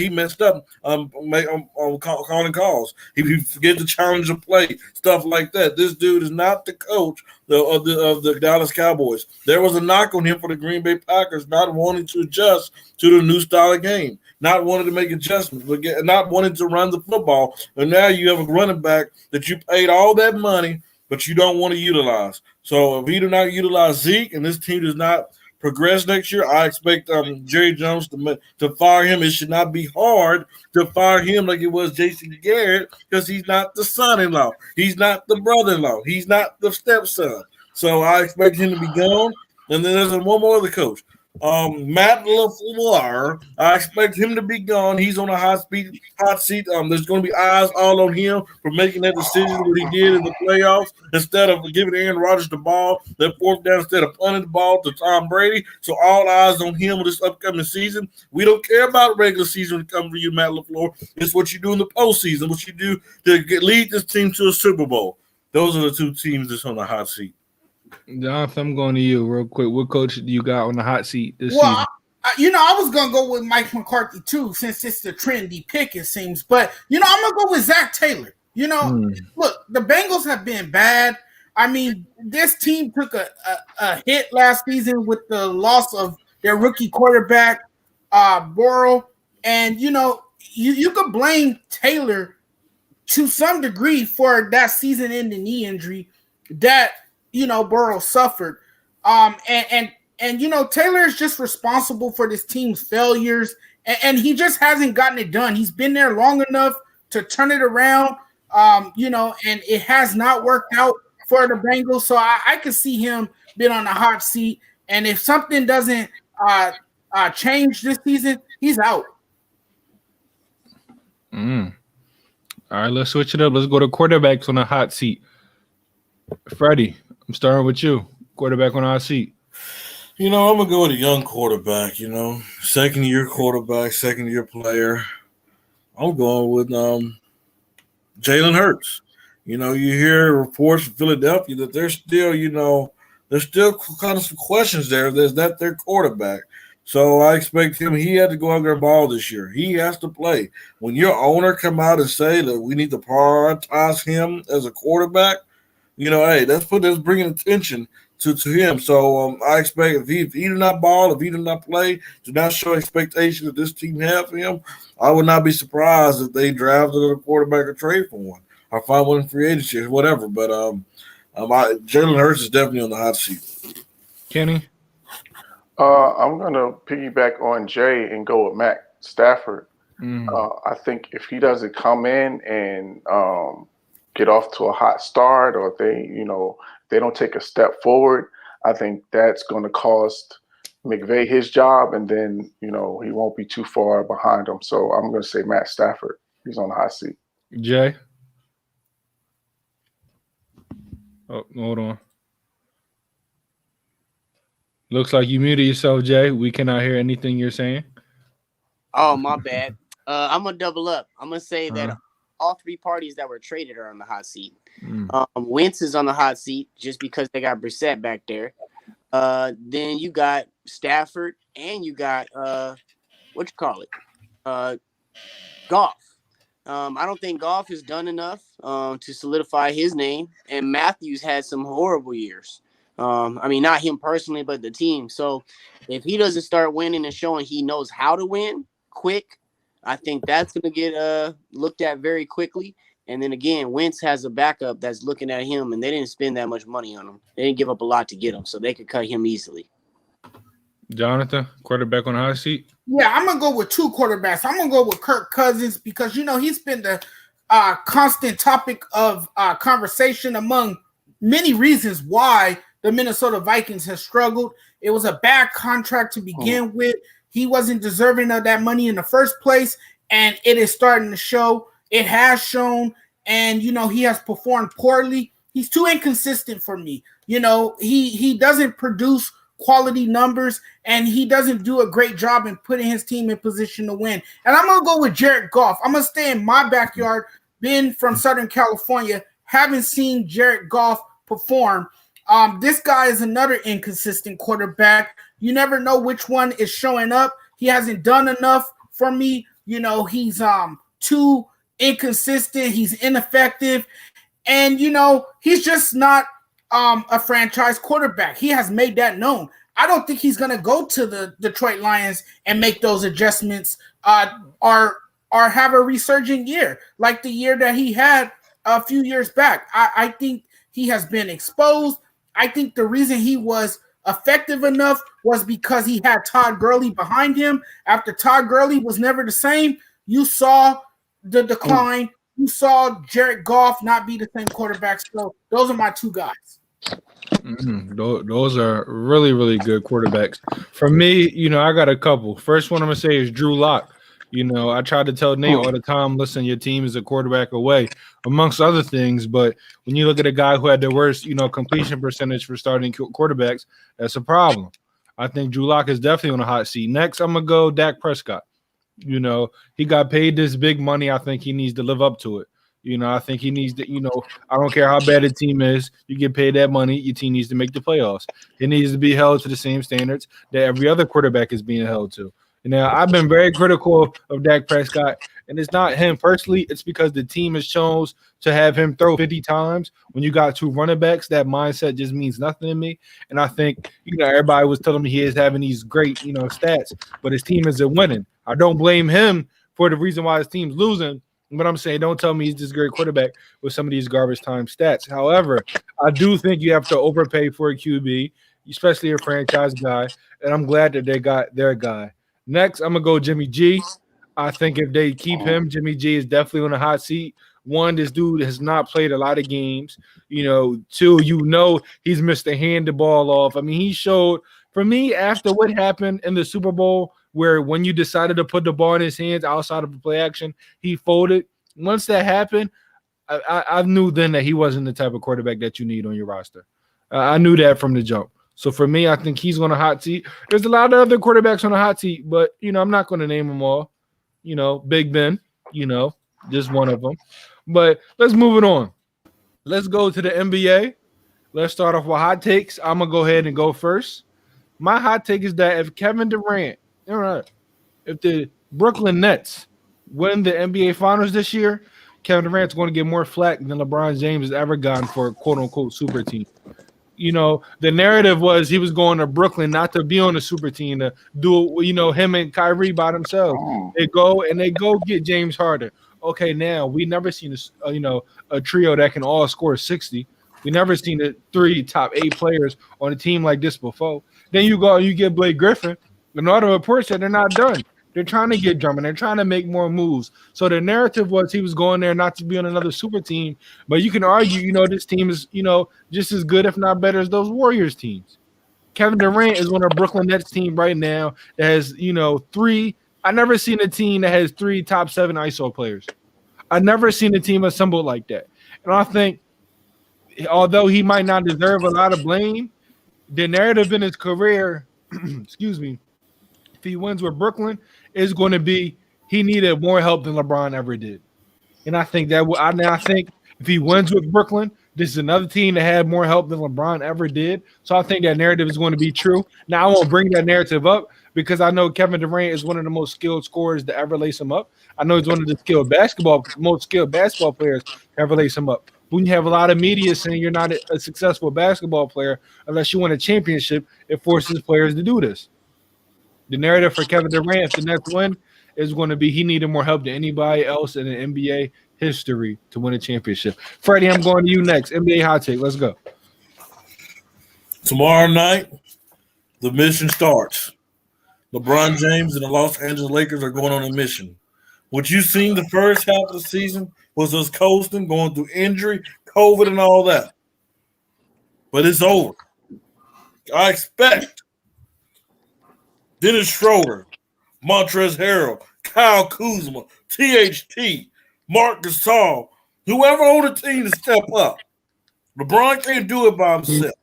messed up calling calls. He forget to challenge the play, stuff like that. This dude is not the coach of the Dallas Cowboys. There was a knock on him for the Green Bay Packers not wanting to adjust to the new style of game, not wanting to make adjustments, but not wanting to run the football. And now you have a running back that you paid all that money, but you don't want to utilize. So if he do not utilize Zeke and this team does not progress next year, I expect Jerry Jones to fire him. It should not be hard to fire him like it was Jason Garrett because he's not the son-in-law. He's not the brother-in-law. He's not the stepson. So I expect him to be gone. And then there's one more other coach. Matt LaFleur, I expect him to be gone. He's on a hot seat. There's going to be eyes all on him for making that decision what he did in the playoffs instead of giving Aaron Rodgers the ball, that fourth down instead of punting the ball to Tom Brady. So all eyes on him this upcoming season. We don't care about regular season when it comes to you, Matt LaFleur. It's what you do in the postseason, what you do to lead this team to a Super Bowl. Those are the two teams that's on the hot seat. Jonathan, I'm going to you real quick. What coach do you got on the hot seat this season? I was going to go with Mike McCarthy, too, since it's the trendy pick, it seems. But, I'm going to go with Zach Taylor. Look, the Bengals have been bad. I mean, this team took a hit last season with the loss of their rookie quarterback, Burrow. And, you could blame Taylor to some degree for that season-ending knee injury that Burrow suffered. And Taylor is just responsible for this team's failures, and he just hasn't gotten it done. He's been there long enough to turn it around, and it has not worked out for the Bengals. So I could see him being on the hot seat, and if something doesn't change this season, he's out. All right, let's switch it up. Let's go to quarterbacks on the hot seat. Freddie, I'm starting with you. Quarterback on the hot seat. I'm going to go with a young quarterback, second-year quarterback, second-year player. I'm going with Jalen Hurts. You hear reports from Philadelphia that there's still kind of some questions there. There's that their quarterback. So I expect him. He had to go out there and ball this year. He has to play. When your owner come out and say that we need to prioritize him as a quarterback, hey, that's bringing attention to him. So I expect if he do not ball, if he do not play, do not show expectation that this team have for him, I would not be surprised if they drafted a quarterback or trade for one or find one in free agency or whatever. But Jalen Hurts is definitely on the hot seat. Kenny? I'm going to piggyback on Jay and go with Matt Stafford. I think if he doesn't come in and get off to a hot start, or if they don't take a step forward, I think that's going to cost Mcvay his job, and then he won't be too far behind him. So I'm going to say Matt Stafford. He's on the hot seat. Jay? Oh, hold on. Looks like you muted yourself, Jay. We cannot hear anything you're saying. Oh, my bad. I'm going to double up. I'm going to say that all three parties that were traded are on the hot seat. Wentz is on the hot seat just because they got Brissett back there. Then you got Stafford, and you got Goff. I don't think Goff has done enough to solidify his name, and Matthews had some horrible years. Not him personally, but the team. So if he doesn't start winning and showing he knows how to win quick, I think that's going to get looked at very quickly. And then again, Wentz has a backup that's looking at him, and they didn't spend that much money on him. They didn't give up a lot to get him, so they could cut him easily. Jonathan, quarterback on the hot seat? Yeah, I'm going to go with two quarterbacks. I'm going to go with Kirk Cousins because, he's been the constant topic of conversation among many reasons why the Minnesota Vikings have struggled. It was a bad contract to begin with. He wasn't deserving of that money in the first place, and it is starting to show. It has shown, and, he has performed poorly. He's too inconsistent for me. He doesn't produce quality numbers, and he doesn't do a great job in putting his team in position to win. And I'm going to go with Jared Goff. I'm going to stay in my backyard, being from Southern California, haven't seen Jared Goff perform. This guy is another inconsistent quarterback. You never know which one is showing up. He hasn't done enough for me. He's too inconsistent. He's ineffective. And, he's just not a franchise quarterback. He has made that known. I don't think he's going to go to the Detroit Lions and make those adjustments or have a resurgent year like the year that he had a few years back. I think he has been exposed. I think the reason he was effective enough was because he had Todd Gurley behind him. After Todd Gurley was never the same, you saw the decline. You saw Jared Goff not be the same quarterback. So those are my two guys. Those are really, really good quarterbacks. For me, I got a couple. First one I'm going to say is Drew Lock. I try to tell Nate all the time, listen, your team is a quarterback away, amongst other things. But when you look at a guy who had the worst, completion percentage for starting quarterbacks, that's a problem. I think Drew Lock is definitely on a hot seat. Next, I'm going to go Dak Prescott. He got paid this big money. I think he needs to live up to it. I think he needs to, I don't care how bad the team is, you get paid that money, your team needs to make the playoffs. It needs to be held to the same standards that every other quarterback is being held to. Now, I've been very critical of Dak Prescott, and it's not him personally. It's because the team has chose to have him throw 50 times. When you got two running backs, that mindset just means nothing to me. And I think, everybody was telling me he is having these great, stats, but his team isn't winning. I don't blame him for the reason why his team's losing. But I'm saying, don't tell me he's this great quarterback with some of these garbage time stats. However, I do think you have to overpay for a QB, especially a franchise guy, and I'm glad that they got their guy. Next, I'm going to go Jimmy G. I think if they keep him, Jimmy G is definitely on a hot seat. One, this dude has not played a lot of games. Two, he's missed a hand the ball off. I mean, he showed, for me, after what happened in the Super Bowl, where when you decided to put the ball in his hands outside of the play action, he folded. Once that happened, I knew then that he wasn't the type of quarterback that you need on your roster. I knew that from the jump. So for me, I think he's on a hot seat. There's a lot of other quarterbacks on a hot seat, but, I'm not going to name them all. Big Ben, just one of them. But let's move it on. Let's go to the NBA. Let's start off with hot takes. I'm going to go ahead and go first. My hot take is that if Kevin Durant, if the Brooklyn Nets win the NBA Finals this year, Kevin Durant's going to get more flack than LeBron James has ever gotten for a quote-unquote super team. The narrative was he was going to Brooklyn not to be on the super team, to do, him and Kyrie by themselves. They go get James Harden. Okay, now we never seen a trio that can all score 60. We never seen the three top 8 players on a team like this before. Then you get Blake Griffin. And all the reports said they're not done. They're trying to get Drummond. They're trying to make more moves. So the narrative was he was going there not to be on another super team. But you can argue, this team is, just as good, if not better, as those Warriors teams. Kevin Durant is on a Brooklyn Nets team right now that has, 3. I never seen a team that has 3 top 7 ISO players. I never seen a team assembled like that. And I think, although he might not deserve a lot of blame, the narrative in his career, excuse me, if he wins with Brooklyn, is going to be he needed more help than LeBron ever did. And I think I think if he wins with Brooklyn, this is another team that had more help than LeBron ever did. So I think that narrative is going to be true. Now, I won't bring that narrative up because I know Kevin Durant is one of the most skilled scorers to ever lace him up. I know he's one of the most skilled basketball players to ever lace him up. When you have a lot of media saying you're not a successful basketball player unless you win a championship, it forces players to do this. The narrative for Kevin Durant, if the Nets win, is going to be he needed more help than anybody else in the NBA history to win a championship. Freddie, I'm going to you next. NBA hot take. Let's go. Tomorrow night, the mission starts. LeBron James and the Los Angeles Lakers are going on a mission. What you've seen the first half of the season was us coasting, going through injury, COVID, and all that. But it's over. I expect Dennis Schroeder, Montrezl Harrell, Kyle Kuzma, THT, Marc Gasol, whoever on the team to step up. LeBron can't do it by himself.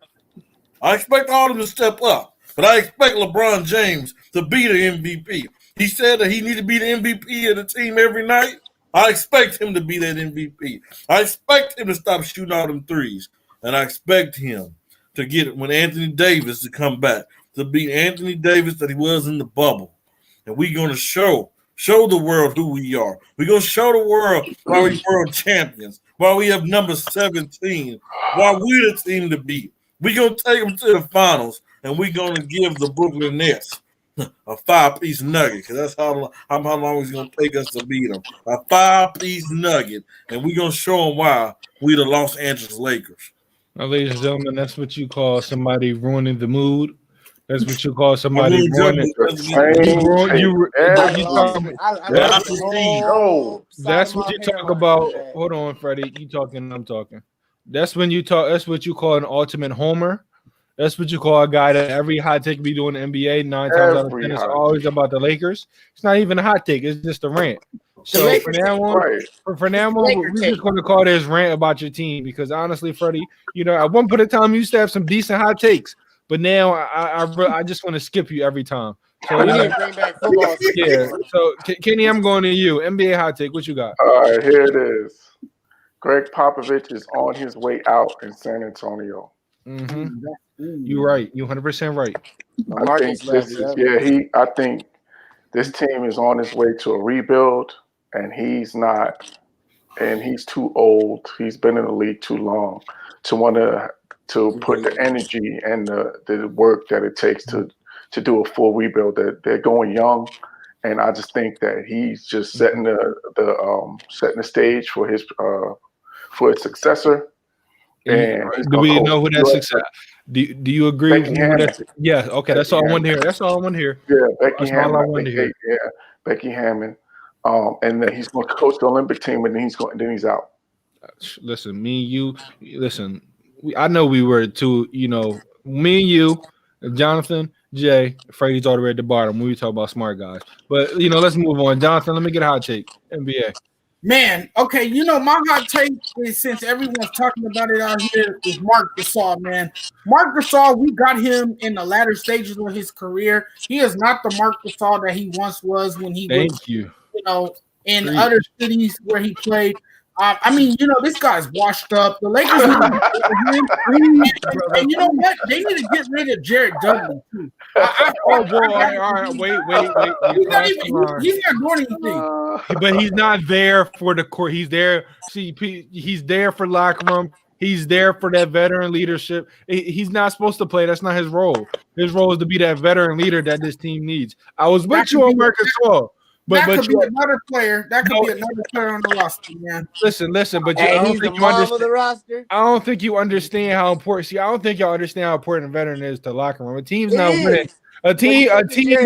I expect all of them to step up, but I expect LeBron James to be the MVP. He said that he needed to be the MVP of the team every night. I expect him to be that MVP. I expect him to stop shooting all them threes, and I expect him to get it when Anthony Davis to come back, to be Anthony Davis that he was in the bubble. And we're going to show the world who we are. We're going to show the world why we're world champions, why we have number 17, why we're the team to beat. We're going to take them to the finals, and we're going to give the Brooklyn Nets a 5-piece nugget, because that's how long it's going to take us to beat them. A 5-piece nugget, and we're going to show them why we the Los Angeles Lakers. Now, ladies and gentlemen, that's what you call somebody ruining the mood. That's what you call somebody ruining. That's what you talk about. Hold on, Freddie. You talking? I'm talking. That's when you talk. That's what you call an ultimate homer. That's what you call a guy that every hot take be doing in the NBA 9 times out of 10 is always about the Lakers. It's not even a hot take. It's just a rant. So for now on, we're just going to call this rant about your team because honestly, Freddie, at one point in time you used to have some decent hot takes, but now I just want to skip you every time. So we need to bring back football. Yeah. So Kenny, I'm going to you. NBA hot take. What you got? All right, here it is. Greg Popovich is on his way out in San Antonio. Mm-hmm. You're right. You're 100% right. I think this team is on its way to a rebuild, and he's not, and he's too old. He's been in the league too long to want to put the energy and the work that it takes to do a full rebuild. They're going young, and I just think that he's just setting the stage for his successor. And do we know who that success? Do you agree? Yeah. Okay. That's all I want to hear. That's all I want to hear. Yeah, Becky Hammond. Yeah, Becky Hammond. And then he's going to coach the Olympic team, and then he's out. Listen, me and you. Listen, I know we were two. Me and you, Jonathan, Jay, Freddie's all the way at the bottom when we talk about smart guys. But let's move on. Jonathan, let me get a hot take. NBA. Man, okay, my hot take is, since everyone's talking about it out here, is Marc Gasol, man. Marc Gasol, we got him in the latter stages of his career. He is not the Marc Gasol that he once was when he was, in other cities where he played. This guy's washed up. The Lakers need to get rid of him. And you know what? They need to get rid of Jared Dudley, too. All right. Wait. He's not doing anything. But he's not there for the court. He's there. He's there for locker room. He's there for that veteran leadership. He's not supposed to play. That's not his role. His role is to be that veteran leader that this team needs. I was with you on Marc Gasol. That could be another player. That could be another player on the roster, man. Listen, but I don't think you understand. The roster. I don't think you understand how important. I don't think y'all understand how important a veteran is to locker room. A team's not winning. A team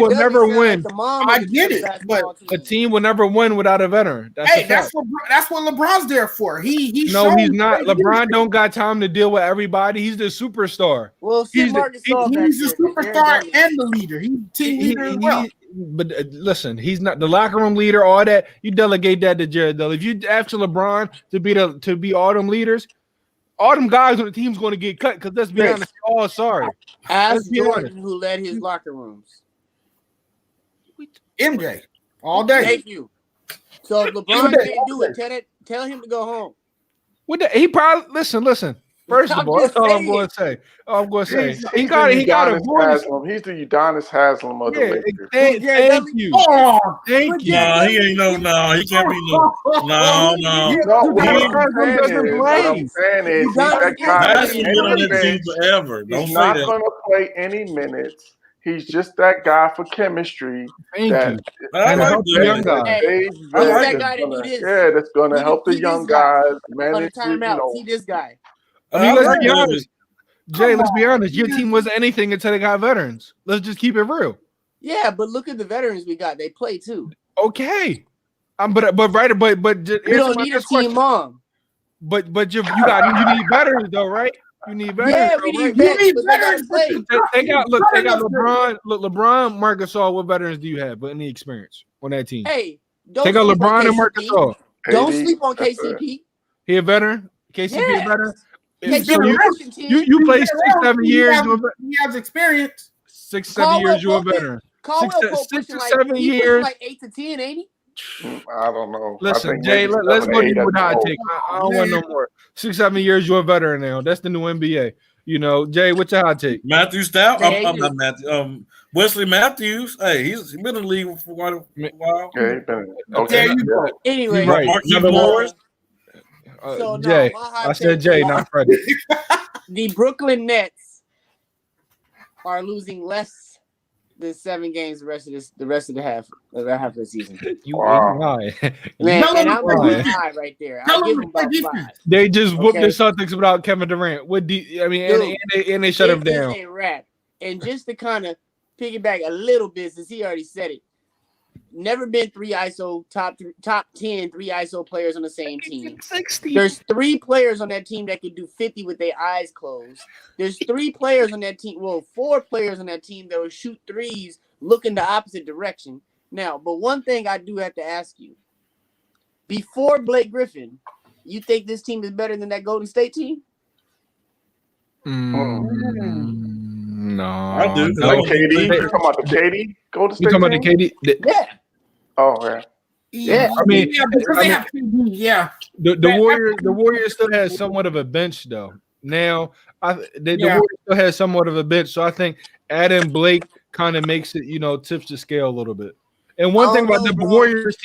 will never win. I get it, but a team will never win without a veteran. That's what LeBron's there for. He's not. LeBron don't got time to deal with everybody. He's the superstar. Well, he's the superstar and the leader. He's team leader as well. But listen, he's not the locker room leader. All that you delegate that to Jared Dudley. If you ask LeBron to be all them leaders, all them guys on the team's going to get cut. Because let's be honest, all sorry. Ask Jordan who led his locker rooms. MJ, all day. Thank you. So if LeBron can't do it, tell him to go home. He probably listen. First of all, that's all I'm going to say. He got a voice. He's the Udonis Haslam of the Lakers. Thank you. Thank you. No, he ain't he can't be no. What I'm saying is he's that guy. He's been on that team forever. He's not going to play any minutes. He's just that guy for chemistry. Thank you. And help the young guys. That's going to help the young guys manage. See this guy. Let's be honest. Jay, let's be honest. Your team wasn't anything until they got veterans. Let's just keep it real. Yeah, but look at the veterans we got. They play too. Okay. But we don't need a team mom. But you need veterans though, right? You need veterans. Yeah, we need veterans. Take out LeBron. Look, LeBron, Marc Gasol. What veterans do you have? But any experience on that team? Hey, take out LeBron and Marc Gasol. Don't sleep on KCP. He a veteran. KCP a veteron. You play 6-7 years. He has experience. 6-7 years. You're a veteran. 6 to 7 years. Like 8 to 10, ain't he? I don't know. Listen, Jay, let's go to you with hot take. I don't want no more. 6-7 years. You're a veteran now. That's the new NBA. Jay, what's your hot take? Matthew Stout. I'm not Matthew. Wesley Matthews. Hey, he's been in the league for quite a while. Yeah, he's been. Okay. Anyway, right. Jay, I said Jay, not Freddie. The Brooklyn Nets are losing less than 7 games the rest of the half of the season. You Wow. ain't lying. Man, Tell and him I'm to play going defense. 5 right there. Tell I'll give him him to play about defense. 5. They just whooped the Okay. Celtics without Kevin Durant. What do you, I mean? Dude, and they shut him It down. is a wrap. And just to kind of piggyback a little bit, since he already said it, never been 3 ISO top 10 3 ISO players on the same team. 60. There's 3 players on that team that can do 50 with their eyes closed. There's 3 players on that team. Well, 4 players on that team that will shoot threes looking the opposite direction. Now, but one thing I do have to ask you: before Blake Griffin, you think this team is better than that Golden State team? No, I do. no. Like KD? You talking about the KD Golden You State talking about the team? KD? Yeah. Oh, yeah. Yeah, I mean, because they have yeah. The Warriors still has somewhat of a bench though. Now, the Warriors still has somewhat of a bench, so I think adding Blake kind of makes it, tips the scale a little bit. And one thing about the Warriors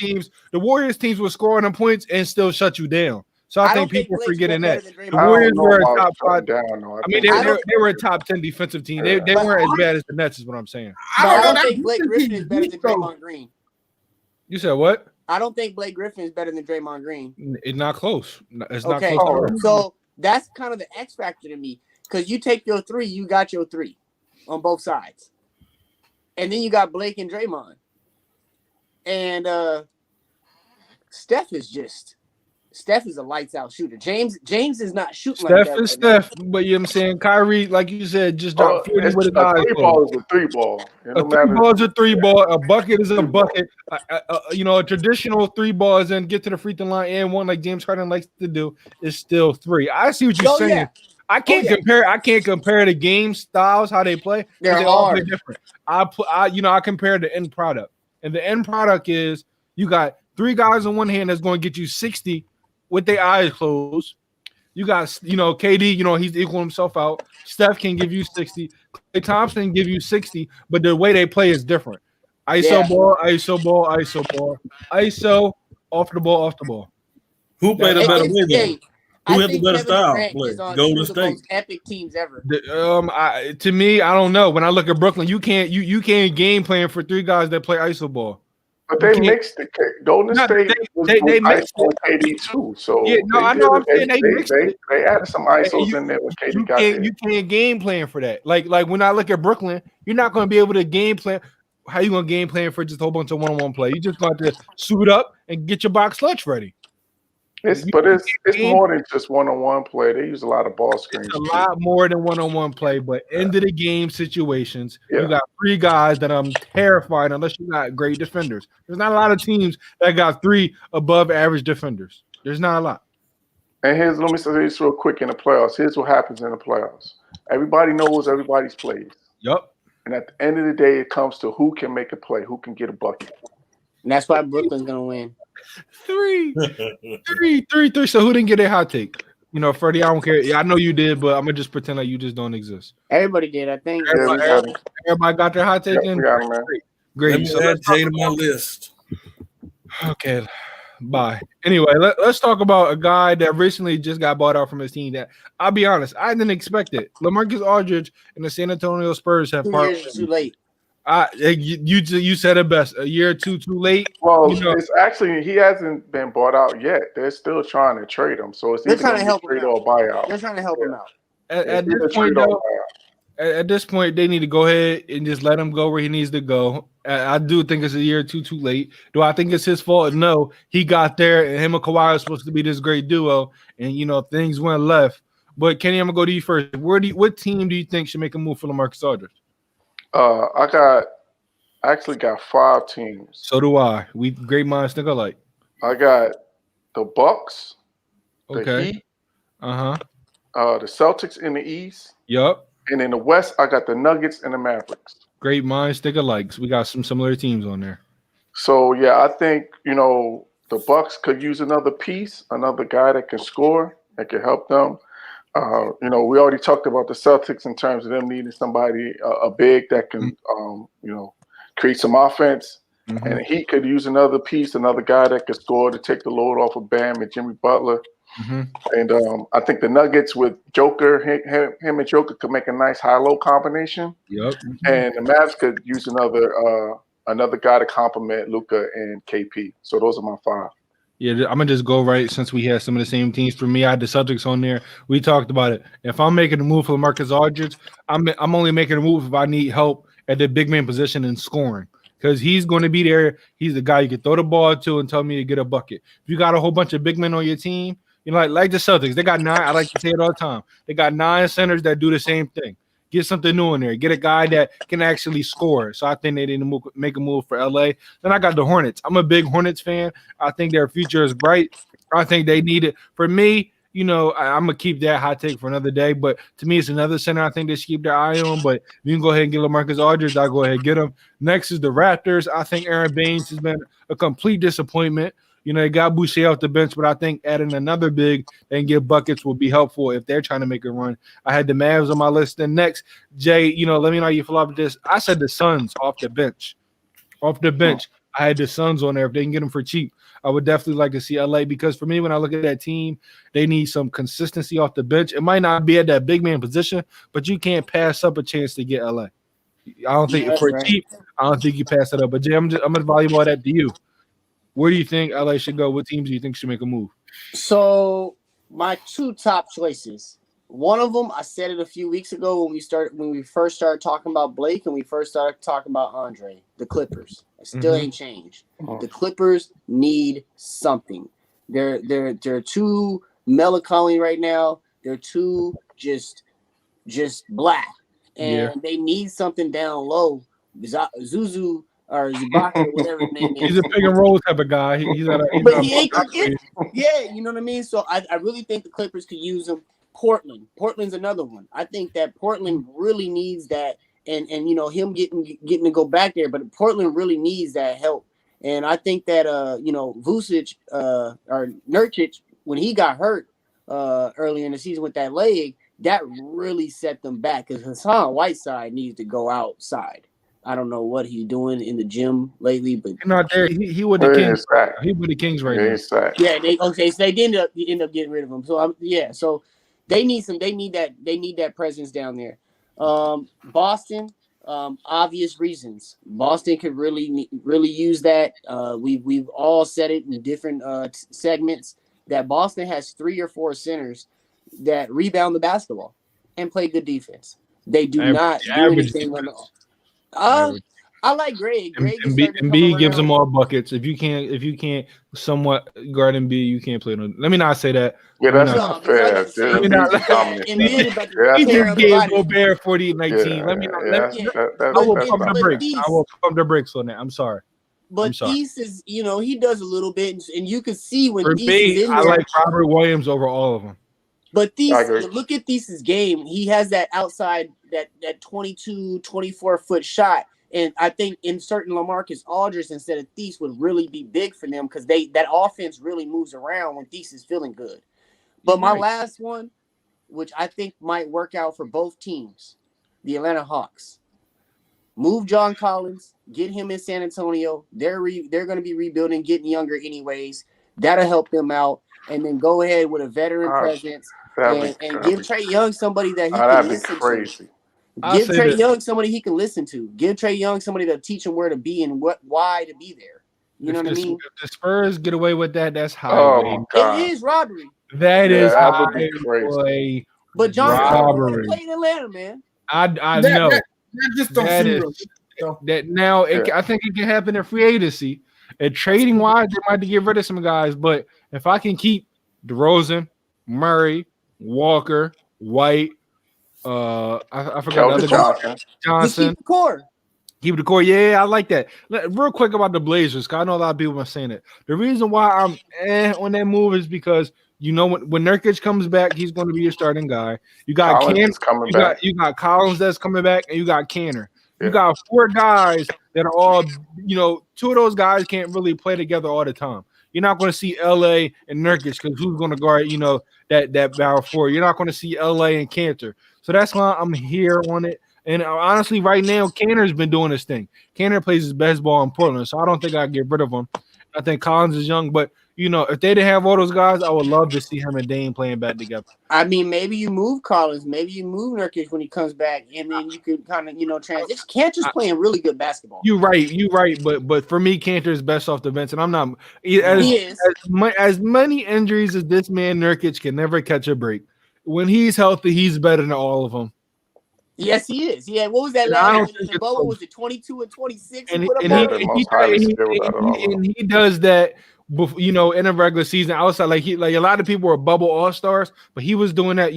teams will score on them points and still shut you down. So I think people are forgetting that. The Warriors were a top 5. They were a top 10 defensive team. They weren't as bad as the Nets, is what I'm saying. I don't think Blake Griffin is better than Draymond Green. You said what? I don't think Blake Griffin is better than Draymond Green. It's not close. It's Okay, not close. so that's kind of the X factor to me, because you take your 3, you got your 3 on both sides, and then you got Blake and Draymond, and Steph is a lights out shooter. James is not shooting like that. Steph is Steph, but you know what I'm saying? Kyrie, like you said, just dropped 40 with his eyes closed. 3 ball is a 3 ball. A 3 ball is a 3 ball. A bucket is a bucket. A traditional 3 ball is and get to the free throw line and one like James Harden likes to do is still 3. I see what you're saying. Yeah. I can't compare the game styles, how they play. They're all play different. I compare the end product. And the end product is you got 3 guys on one hand that's going to get you 60 with their eyes closed. You got, KD, he's equaling himself out. Steph can give you 60. Klay Thompson can give you 60, but the way they play is different. ISO ball, ISO ball, ISO ball. ISO, off the ball. Who played a better way, though? Who had the better style? Golden State. Most epic teams ever. To me, I don't know. When I look at Brooklyn, you can't game plan for 3 guys that play ISO ball. But they mixed it. Golden State they mixed it. KD too. So yeah, no, I know. I'm saying they mixed it. They added some ISOs in there when KD got there. You can't game plan for that. Like when I look at Brooklyn, you're not going to be able to game plan. How you going to game plan for just a whole bunch of one-on-one play? You just got to suit up and get your box clutch ready. It's more than just one-on-one play. They use a lot of ball screens. It's a lot more than one-on-one play, but end of the game situations, you got 3 guys that I'm terrified unless you got great defenders. There's not a lot of teams that got 3 above average defenders. There's not a lot. And let me say this real quick in the playoffs. Here's what happens in the playoffs. Everybody knows everybody's plays. Yep. And at the end of the day, it comes to who can make a play, who can get a bucket. And that's why Brooklyn's going to win. 3. So who didn't get a hot take? Freddie, I don't care. Yeah, I know you did, but I'm gonna just pretend like you just don't exist. Everybody did, I think. Everybody got their hot take in. Great. So add Jay to my list. Okay. Bye. Anyway, let's talk about a guy that recently just got bought out from his team. That I'll be honest, I didn't expect it. LaMarcus Aldridge and the San Antonio Spurs have 2 years too late. You said it best. A year or 2 too late. Well, it's actually he hasn't been bought out yet. They're still trying to trade him, so it's either going to be trade or buyout. They're trying to help him out. At this point, they need to go ahead and just let him go where he needs to go. I do think it's a year or 2 too late. Do I think it's his fault? No. He got there, and him and Kawhi are supposed to be this great duo, and things went left. But Kenny, I'm gonna go to you first. What team do you think should make a move for LaMarcus Aldridge? I actually got 5 teams. So do I. We great minds think alike. I got the Bucks. Okay. The Heat. The Celtics in the East. Yup. And in the West, I got the Nuggets and the Mavericks. Great minds think alike. So we got some similar teams on there. So yeah, I think the Bucks could use another piece, another guy that can score, that can help them. We already talked about the Celtics in terms of them needing somebody, a big that can, create some offense. Mm-hmm. And he could use another piece, another guy that could score to take the load off of Bam and Jimmy Butler. And I think the Nuggets with Joker, him and Joker could make a nice high-low combination. Yep. And the Mavs could use another guy to complement Luka and KP. So those are my 5. Yeah, I'm gonna just go right since we had some of the same teams. For me, I had the Celtics on there. We talked about it. If I'm making a move for Marcus Aldridge, I'm only making a move if I need help at the big man position and scoring. Because he's going to be there. He's the guy you can throw the ball to and tell me to get a bucket. If you got a whole bunch of big men on your team, you know, like the Celtics, they got 9. I like to say it all the time. They got 9 centers that do the same thing. Get something new in there. Get a guy that can actually score. So I think they need to make a move for LA. Then I got the Hornets. I'm a big Hornets fan. I think their future is bright. I think they need it. For me, you know, I'm going to keep that hot take for another day. But to me, it's another center I think they should keep their eye on. But if you can go ahead and get LaMarcus Aldridge, I'll go ahead and get him. Next is the Raptors. I think Aaron Baines has been a complete disappointment. You know, they got Boucher off the bench, but I think adding another big and get buckets will be helpful if they're trying to make a run. I had the Mavs on my list. Then next, Jay, you know, let me know how you feel about this. I said the Suns off the bench. Off the bench, I had the Suns on there. If they can get them for cheap, I would definitely like to see LA because for me, when I look at that team, they need some consistency off the bench. It might not be at that big man position, but you can't pass up a chance to get LA. I don't think for cheap, I don't think you pass it up. But Jay, I'm going to volleyball that to you. Where do you think LA should go? What teams do you think should make a move? So my 2 top choices. One of them, I said it a few weeks ago when we first started talking about Blake and we first started talking about Andre, the Clippers. It still ain't changed. The Clippers need something. They're too melancholy right now. They're too just black, and they need something down low. Zuzu. Or Zubaka, or whatever his name is. He's a pick and roll type of guy. He ain't yeah, you know what I mean? So I really think the Clippers could use him. Portland's another one. I think that Portland really needs that, and you know, him getting to go back there, but Portland really needs that help. And I think that you know, Vucevic or Nurkic, when he got hurt earlier in the season with that leg, that really set them back because Hassan Whiteside needs to go outside. I don't know what he's doing in the gym lately, but he's not there. He with the Kings. He with the Kings right now. Yeah, so they end up getting rid of him. So so they need that presence down there. Boston, obvious reasons. Boston could really use that. We've all said it in different segments that Boston has 3 or 4 centers that rebound the basketball and play good defense. They do not do anything on the I like Greg. Embiid gives them all buckets. If you can't somewhat guard Embiid, you can't play. Let me not say that. Yeah, that's not fair. He just gave Gobert 48-19. Let me I will pump the brakes. I will pump the brakes on that. I'm sorry. But Thies is, you know, he does a little bit, and you can see when for Thies me, is in there. I like Robert Williams over all of them. But Thies, look at Thies' game. He has that outside, that 22, 24-foot shot. And I think inserting LaMarcus Aldridge instead of Thies would really be big for them because that offense really moves around when Thies is feeling good. But my last one, which I think might work out for both teams, the Atlanta Hawks. Move John Collins, get him in San Antonio. They're going to be rebuilding, getting younger anyways. That'll help them out. And then go ahead with a veteran presence and give Trae Young somebody that he can listen to. Give Trae Young somebody he can listen to. Give Trae Young somebody to teach him where to be and why to be there. You know what I mean? If the Spurs get away with that, that's highway. It is robbery. That is highway. But John Collins played in Atlanta, man. I know. That just don't that now I think it can happen in free agency. And trading wise, they might have to get rid of some guys. But if I can keep DeRozan, Murray, Walker, White, I forgot the other Johnson. Keep the core. Keep the core. Yeah, I like that. Real quick about the Blazers, because I know a lot of people are saying it. The reason why I'm on that move is because you know when Nurkic comes back, he's going to be your starting guy. You got you got Collins that's coming back, and you got Canner. You got 4 guys that are all, you know, 2 of those guys can't really play together all the time. You're not going to see LA and Nurkic because who's going to guard, you know, that power forward. You're not going to see LA and Cantor. So that's why I'm here on it. And honestly, right now, Cantor's been doing this thing. Cantor plays his best ball in Portland, so I don't think I'd get rid of him. I think Collins is young, but if they didn't have all those guys, I would love to see him and Dame playing back together. I mean, maybe you move Collins, maybe you move Nurkic when he comes back, and then you can kind of, transition. Cantor's playing really good basketball. You're right. But for me, Cantor is best off the bench, and I'm not as many injuries as this man Nurkic can never catch a break. When he's healthy, he's better than all of them. Yes, he is. Yeah, what was that last year? The bubble was it 22 and 26? And he does that. In a regular season, outside like a lot of people were bubble all-stars, but he was doing that,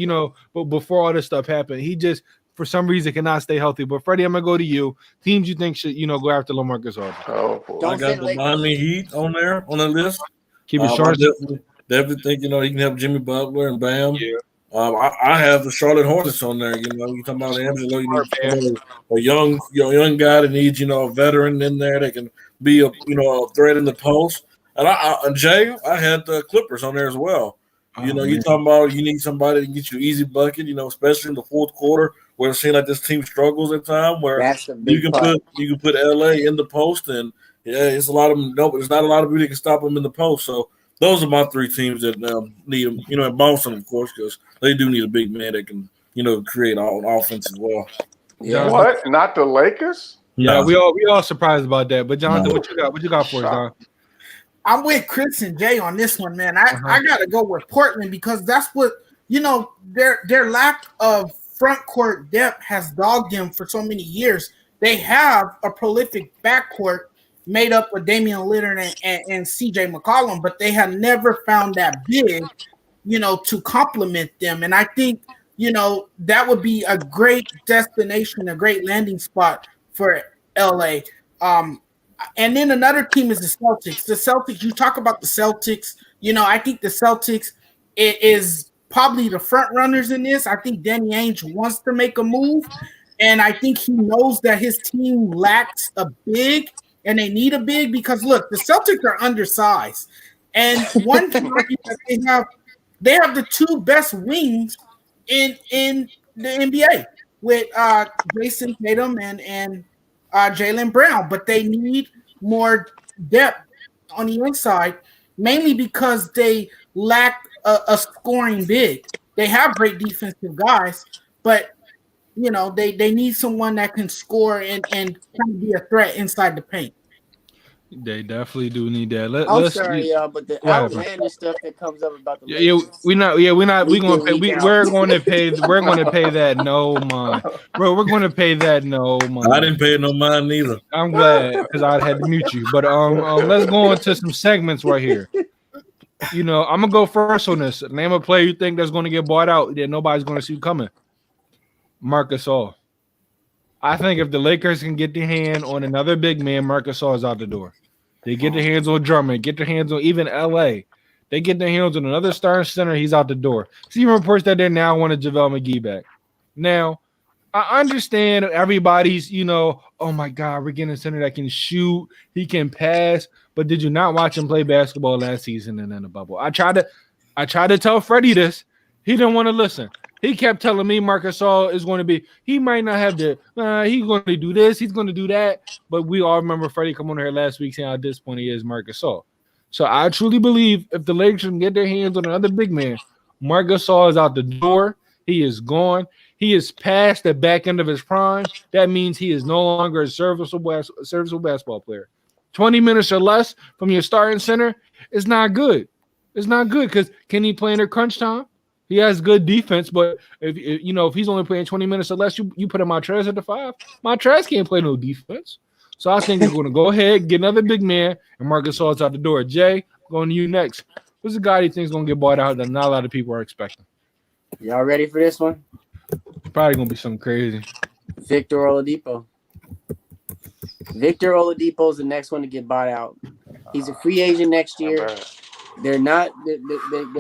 but before all this stuff happened, he just for some reason cannot stay healthy. But Freddie, I'm gonna go to you. Teams you think should go after LaMarcus Aldridge? Oh, boy. I got the Miami Heat on there on the list. Keep it short. Definitely think he can help Jimmy Butler and Bam. Yeah. I have the Charlotte Hornets on there. You talking about Angelo? You need a young guy that needs a veteran in there that can be a threat in the post. And Jay, I had the Clippers on there as well. You talking about you need somebody to get you easy bucket. Especially in the fourth quarter where it seems like this team struggles at time. Where you can put LA in the post, and it's a lot of them. No, there's not a lot of people that can stop them in the post. So those are my three teams that need them. And Boston, of course, because they do need a big man that can create on offense as well. Yeah. What? Not the Lakers? Yeah, we all surprised about that. But Jonathan, what you got? What you got for us, Don? I'm with Chris and Jay on this one, man. I gotta go with Portland because that's what their lack of front court depth has dogged them for so many years. They have a prolific backcourt made up of Damian Lillard and CJ McCollum, but they have never found that big, to complement them. And I think that would be a great destination, a great landing spot for LA. And then another team is the Celtics. The Celtics, you talk about the Celtics, I think the Celtics is probably the front runners in this. I think Danny Ainge wants to make a move, and I think he knows that his team lacks a big, and they need a big because, look, the Celtics are undersized. And one thing that they have the two best wings in the NBA with Jason Tatum and Jaylen Brown, but they need more depth on the inside, mainly because they lack a scoring big. They have great defensive guys, but they need someone that can score and kind of be a threat inside the paint. They definitely do need that. I'm sorry, y'all, but the outlandish stuff that comes up about the we're going to pay that no mind, bro. We're going to pay that no mind. I didn't pay no mind neither. I'm glad because I had to mute you. But let's go into some segments right here. I'm gonna go first on this. Name a player you think that's going to get bought out that nobody's going to see coming. Marc Gasol. I think if the Lakers can get their hand on another big man, Marc Gasol is out the door. They get their hands on Drummond, get their hands on even LA. They get their hands on another starting center, he's out the door. See reports that they now want JaVale McGee back. Now, I understand everybody's, oh my God, we're getting a center that can shoot, he can pass. But did you not watch him play basketball last season and in the bubble? I tried to tell Freddie this. He didn't want to listen. He kept telling me Marc Gasol is going to be, he might not have the, he's going to do this, he's going to do that. But we all remember Freddie come on here last week saying how disappointed he is Marc Gasol. So I truly believe if the Lakers can get their hands on another big man, Marc Gasol is out the door. He is gone. He is past the back end of his prime. That means he is no longer a serviceable basketball player. 20 minutes or less from your starting center is not good. It's not good because can he play in their crunch time? He has good defense, but if he's only playing 20 minutes or less, you put him Montrez at the 5. Montrez can't play no defense. So I think they're going to go ahead, get another big man, and Marc Gasol's out the door. Jay, going to you next. Who's the guy you think is going to get bought out that not a lot of people are expecting? Y'all ready for this one? Probably going to be something crazy. Victor Oladipo. Victor Oladipo is the next one to get bought out. He's a free agent next year. They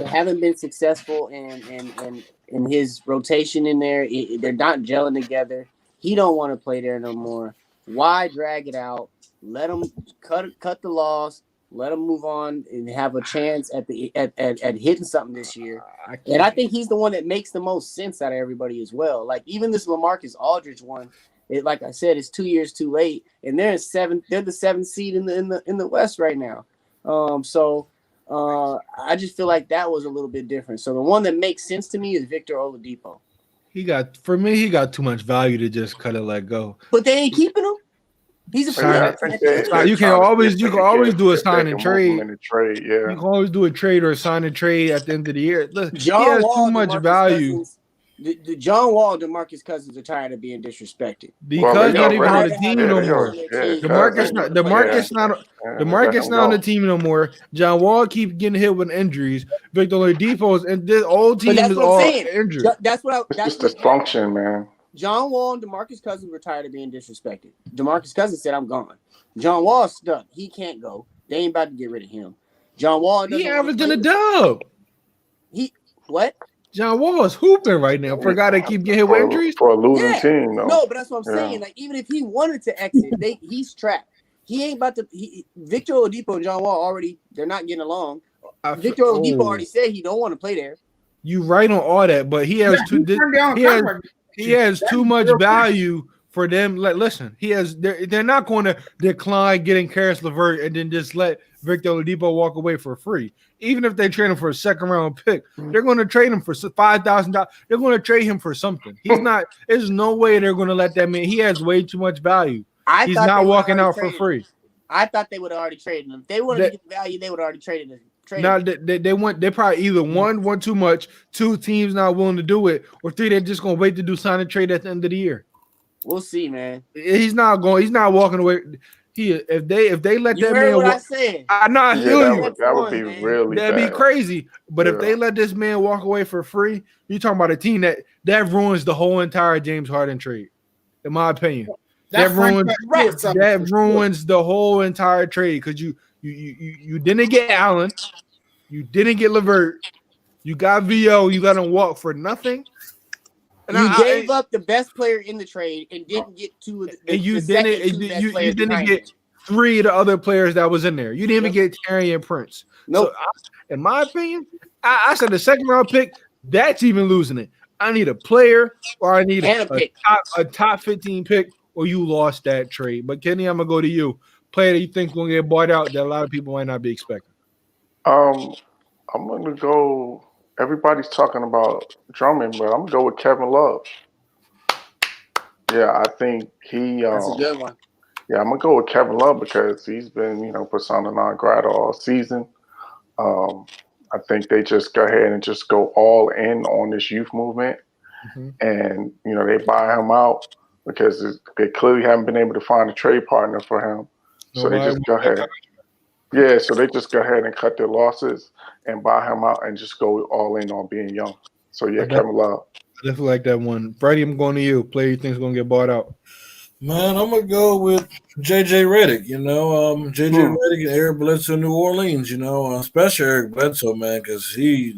haven't been successful in his rotation in there. They're not gelling together. He don't want to play there no more. Why drag it out? Let him cut the loss. Let him move on and have a chance at hitting something this year. And I think he's the one that makes the most sense out of everybody as well. Like even this LaMarcus Aldridge one, like I said, it's 2 years too late, and they're the 7th seed in the West right now. I just feel like that was a little bit different. So the one that makes sense to me is Victor Oladipo. He got too much value to just cut it, let go. But they ain't keeping him. He's a free Sign agent. it. You can always do a sign and trade. Yeah. You can always do a trade or a sign and trade at the end of the year. Look, he John has Wall, too much DeMarcus value. Cousins, the John Wall and DeMarcus Cousins are tired of being disrespected. Because not even on the team no more. DeMarcus not on the team no more. John Wall keeps getting hit with injuries. Victor Oladipo and this old team is all injured. That's just dysfunction, man. John Wall and DeMarcus Cousins were tired of being disrespected. DeMarcus Cousins said, "I'm gone." John Wall's stuck. He can't go. They ain't about to get rid of him. John Wall. He averaging a dub. What? John Wall is hooping right now for a guy that keep getting hit with injuries. For a losing team, though. No, but that's what I'm saying. Like, even if he wanted to exit, he's trapped. He ain't about to. Victor Oladipo and John Wall they're not getting along. Victor Oladipo already said he don't want to play there. You right on all that, but he has he has too much value for them. Like, listen, they're not going to decline getting Karis LeVert and then just let Victor Oladipo walk away for free. Even if they trade him for a second round pick, they're going to trade him for $5,000. They're going to trade him for something. He's not. There's no way they're going to let that man. He has way too much value. He's not walking out for free. I thought they would have already traded him. If they wanted to get the value, they would have already traded him. Now they probably either one too much, two teams not willing to do it, or three they're just gonna wait to do sign and trade at the end of the year. We'll see, man. He's not walking away. If they let that man walk, that would be really that'd be crazy. But if they let this man walk away for free, you're talking about a team that ruins the whole entire James Harden trade, in my opinion. That ruins the whole entire trade because you didn't get Allen, you didn't get LeVert, you got VO, you let him walk for nothing. And you gave up the best player in the trade and didn't get two of the you didn't get three of the other players that was in there. You didn't even get Terry and Prince. Nope. So in my opinion, I said the second round pick, that's even losing it. I need a player or I need a top 15 pick or you lost that trade. But Kenny, I'm gonna go to you. Player that you think gonna get bought out that a lot of people might not be expecting. I'm gonna go. Everybody's talking about Drummond, but I'm gonna go with Kevin Love. Yeah, I think that's a good one. Yeah, I'm gonna go with Kevin Love because he's been, persona non grata all season. I think they just go ahead and just go all in on this youth movement, and they buy him out because they clearly haven't been able to find a trade partner for him. So they just go ahead. Yeah, so they just go ahead and cut their losses and buy him out and just go all in on being young. So yeah, Kevin Love. I definitely like that one. Freddie, I'm going to you. Player you think is going to get bought out? Man, I'm gonna go with JJ Redick. JJ Redick and Eric Bledsoe, New Orleans. Especially Eric Bledsoe, man, because he,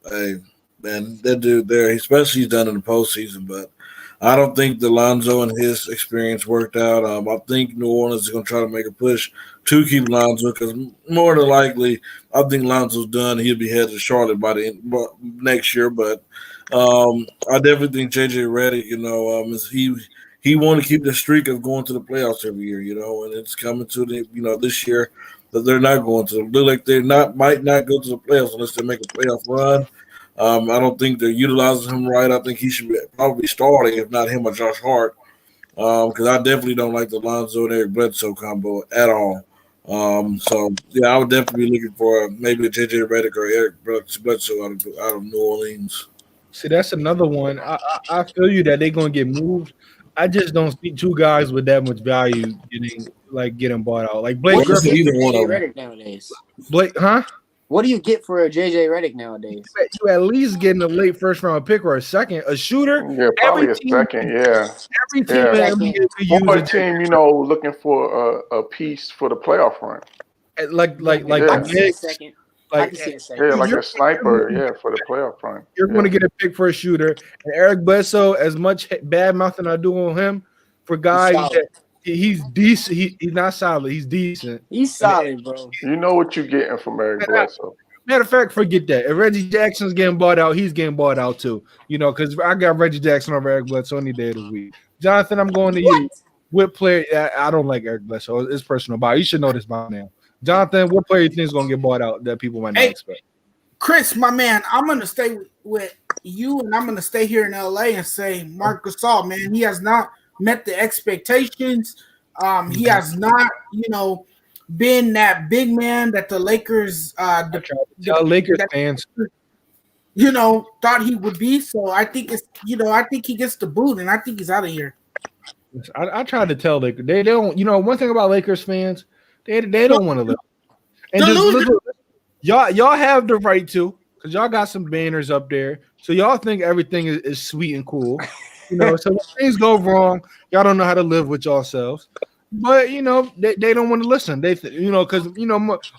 hey, man, that dude there, especially he's done in the postseason. But I don't think Lonzo and his experience worked out. I think New Orleans is gonna try to make a push to keep Lonzo because more than likely, I think Lonzo's done. He'll be headed to Charlotte by the end next year. But I definitely think JJ Redick, he want to keep the streak of going to the playoffs every year, and it's coming to this year that they're not going to. Look like they might not go to the playoffs unless they make a playoff run. I don't think they're utilizing him right. I think he should be probably starting, if not him or Josh Hart, because I definitely don't like the Lonzo and Eric Bledsoe combo at all. So yeah, I would definitely be looking for maybe a JJ Redick or Eric Bledsoe out of New Orleans. See, that's another one. I feel you that they're gonna get moved. I just don't see two guys with that much value getting bought out. Like Blake Griffin, either one of them nowadays. What do you get for a JJ Redick nowadays? You at least getting a late first round pick or a second, a shooter. Yeah, probably a second. Yeah, every team one team, looking for a piece for the playoff run. Like I can see a second. Like a sniper. For the playoff run. You're going to get a pick for a shooter, and Eric Bledsoe, as much bad mouthing I do on him, for guys that he's decent. He's not solid. He's decent. He's solid, bro. You know what you're getting from Eric Bledsoe. Matter of fact, forget that. If Reggie Jackson's getting bought out, he's getting bought out too. Because I got Reggie Jackson over Eric Bledsoe any day of the week. Jonathan, I'm going to you. What player? I don't like Eric Bledsoe. It's personal. But you should know this by now. Jonathan, what player you think is going to get bought out that people might not expect? Chris, my man, I'm going to stay with you, and I'm going to stay here in LA and say Marc Gasol, man. He has not met the expectations. He has not, been that big man that the Lakers, Lakers fans, thought he would be. So I think it's, I think he gets the boot, and I think he's out of here. I tried to tell Lakers they don't. One thing about Lakers fans, they don't want to live. And just y'all have the right to, because y'all got some banners up there, so y'all think everything is sweet and cool. So when things go wrong, y'all don't know how to live with yourselves. But they don't want to listen. They because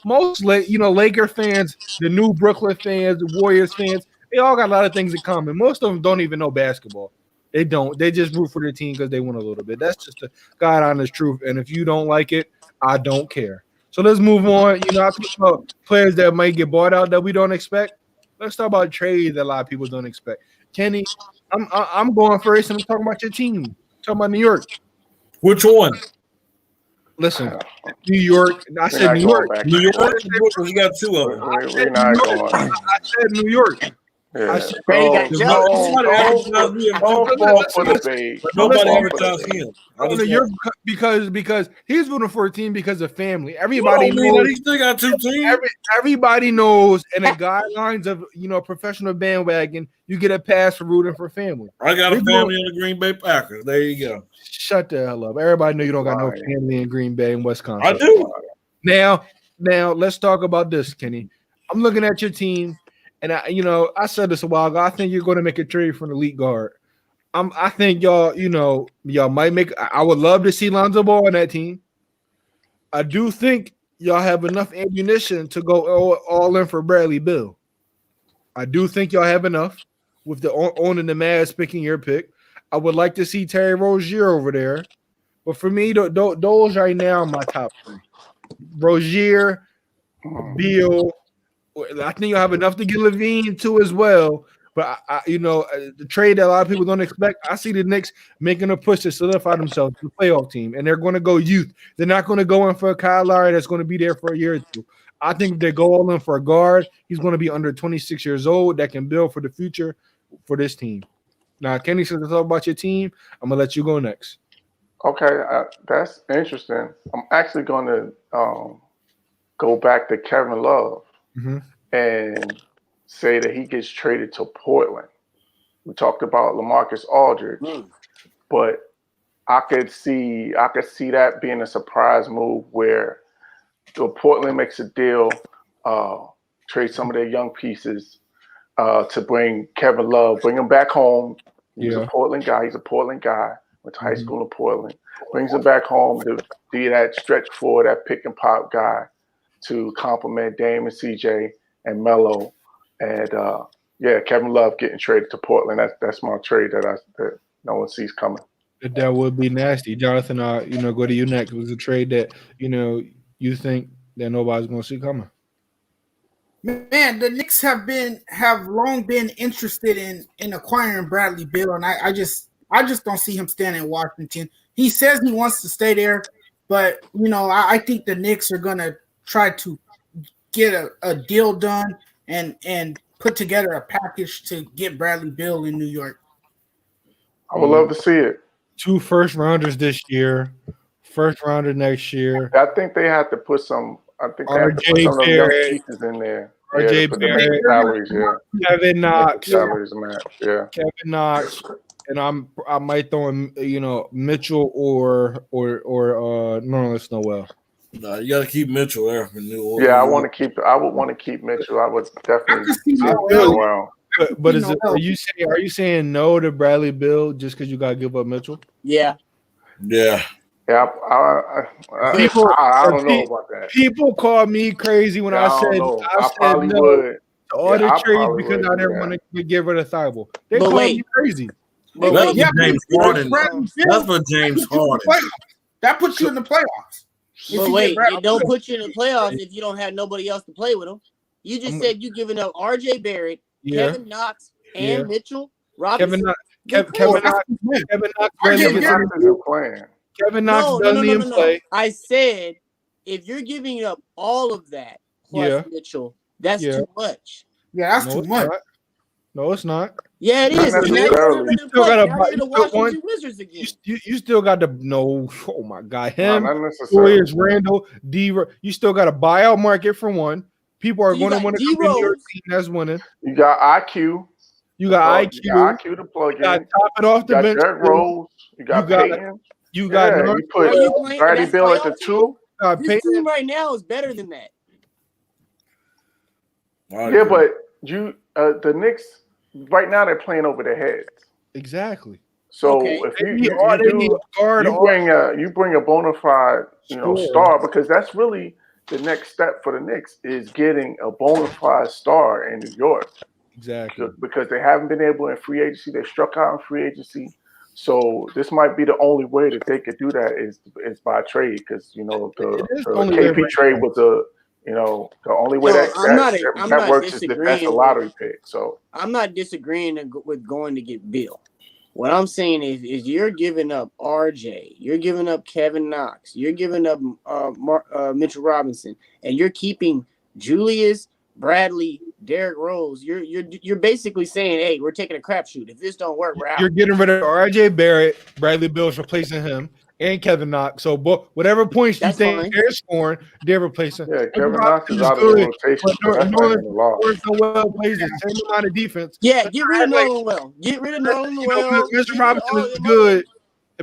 most Laker fans, the new Brooklyn fans, the Warriors fans, they all got a lot of things in common. Most of them don't even know basketball. They don't. They just root for their team because they win a little bit. That's just the God honest truth. And if you don't like it, I don't care. So let's move on. I talk about players that might get bought out that we don't expect. Let's talk about trades that a lot of people don't expect. Kenny, I'm going first. I'm talking about your team. I'm talking about New York. Which one? Listen, New York. I said New York. New York. You got two of them. We're not going. I said New York. Yeah. Don't fall for the bait. Nobody advertised him. Because he's voting for a team because of family. Everybody knows. He still got two teams. Everybody knows, in the guidelines of professional bandwagon, you get a pass for rooting for family. I got a family in the Green Bay Packers. There you go. Shut the hell up. Everybody know you don't got no family in Green Bay and Wisconsin. I do. Now let's talk about this, Kenny. I'm looking at your team. And I said this a while ago. I think you're going to make a trade for an elite guard. I think y'all might make. I would love to see Lonzo Ball on that team. I do think y'all have enough ammunition to go all in for Bradley Beal. I do think y'all have enough with the owning the Mavs picking your pick. I would like to see Terry Rozier over there, but for me, those right now are my top three: Rozier, Beal. I think you'll have enough to get Levine too as well. But the trade that a lot of people don't expect. I see the Knicks making a push to solidify themselves to the playoff team, and they're going to go youth. They're not going to go in for a Kyle Lowry that's going to be there for a year or two. I think they go all in for a guard. He's going to be under 26 years old that can build for the future for this team. Now, Kenny said to talk about your team. I'm gonna let you go next. Okay, that's interesting. I'm actually going to go back to Kevin Love. Mm-hmm. And say that he gets traded to Portland. We talked about LaMarcus Aldridge, but I could see that being a surprise move where Portland makes a deal, trade some of their young pieces to bring Kevin Love, bring him back home. He's a Portland guy. Went to high school in Portland. Brings him back home to be that stretch forward, that pick and pop guy, to complement Dame and CJ and Melo, and Kevin Love getting traded to Portland. That's my trade that no one sees coming. That would be nasty, Jonathan. Go to you next. It was a trade that you think that nobody's going to see coming. Man, the Knicks have long been interested in acquiring Bradley Beal, and I just don't see him staying in Washington. He says he wants to stay there, but I think the Knicks are going to try to get a deal done and put together a package to get Bradley Beal in New York. I would love to see it. 2 first rounders this year, first rounder next year. I think they have to put some. I think they have to put some of the young pieces in there. RJ Barrett, salaries, Kevin Knox, salaries match, Kevin Knox, and I might throw in Mitchell or Nerlens Noel. No, you got to keep Mitchell there for New Orleans. Yeah, I would want to keep Mitchell. I would definitely keep Mitchell around. But are you saying no to Bradley Beal just because you got to give up Mitchell? Yeah. Yeah, I don't know about that. People call me crazy when I said no to all the trades because I didn't want to get rid of Thibault. They call me crazy. That's James Harden. That's for James Harden. That puts you in the playoffs. But wait, it don't put you in the playoffs if you don't have nobody else to play with them. You just said you giving up RJ Barrett, Kevin Knox, and Mitchell Robinson. Kevin Knox doesn't even play. I said if you're giving up all of that plus Mitchell, that's too much. Yeah, that's too much. No, it's not. Yeah, it Not is. Now you're necessarily. going to Washington Wizards again. You still got to no. Oh my God, him, not necessarily. Warriors, Randall, D. You still got a buyout market for one. People are going to want to come in your team that's winning. You got IQ. You got IQ. You got IQ to plug in. You got top it off the bench. You got Derrick Rose. You got Peyton. You got. You put Bradley Beal at the 2. This team right now is better than that. Yeah, but the Knicks right now they're playing over their heads. Exactly. So if you bring a bona fide star, because that's really the next step for the Knicks is getting a bona fide star in New York. Exactly. Because they haven't been able in free agency. They struck out in free agency. So this might be the only way that they could do that is by trade, because the KP trade was the only way that works is if that's a lottery pick. So I'm not disagreeing with going to get Bill. What I'm saying is you're giving up RJ, you're giving up Kevin Knox, you're giving up Mitchell Robinson, and you're keeping Julius, Bradley, Derrick Rose. You're basically saying, hey, we're taking a crapshoot. If this don't work, we're out. You're getting rid of RJ Barrett, Bradley Bill's replacing him, and Kevin Knox. So whatever points you think they're scoring, they're replacing. Yeah, Kevin Knox is out of the rotation. Northern Noel plays the same amount of defense. Yeah, get rid of Noel. Get rid of Noel. Mr. Robinson is good,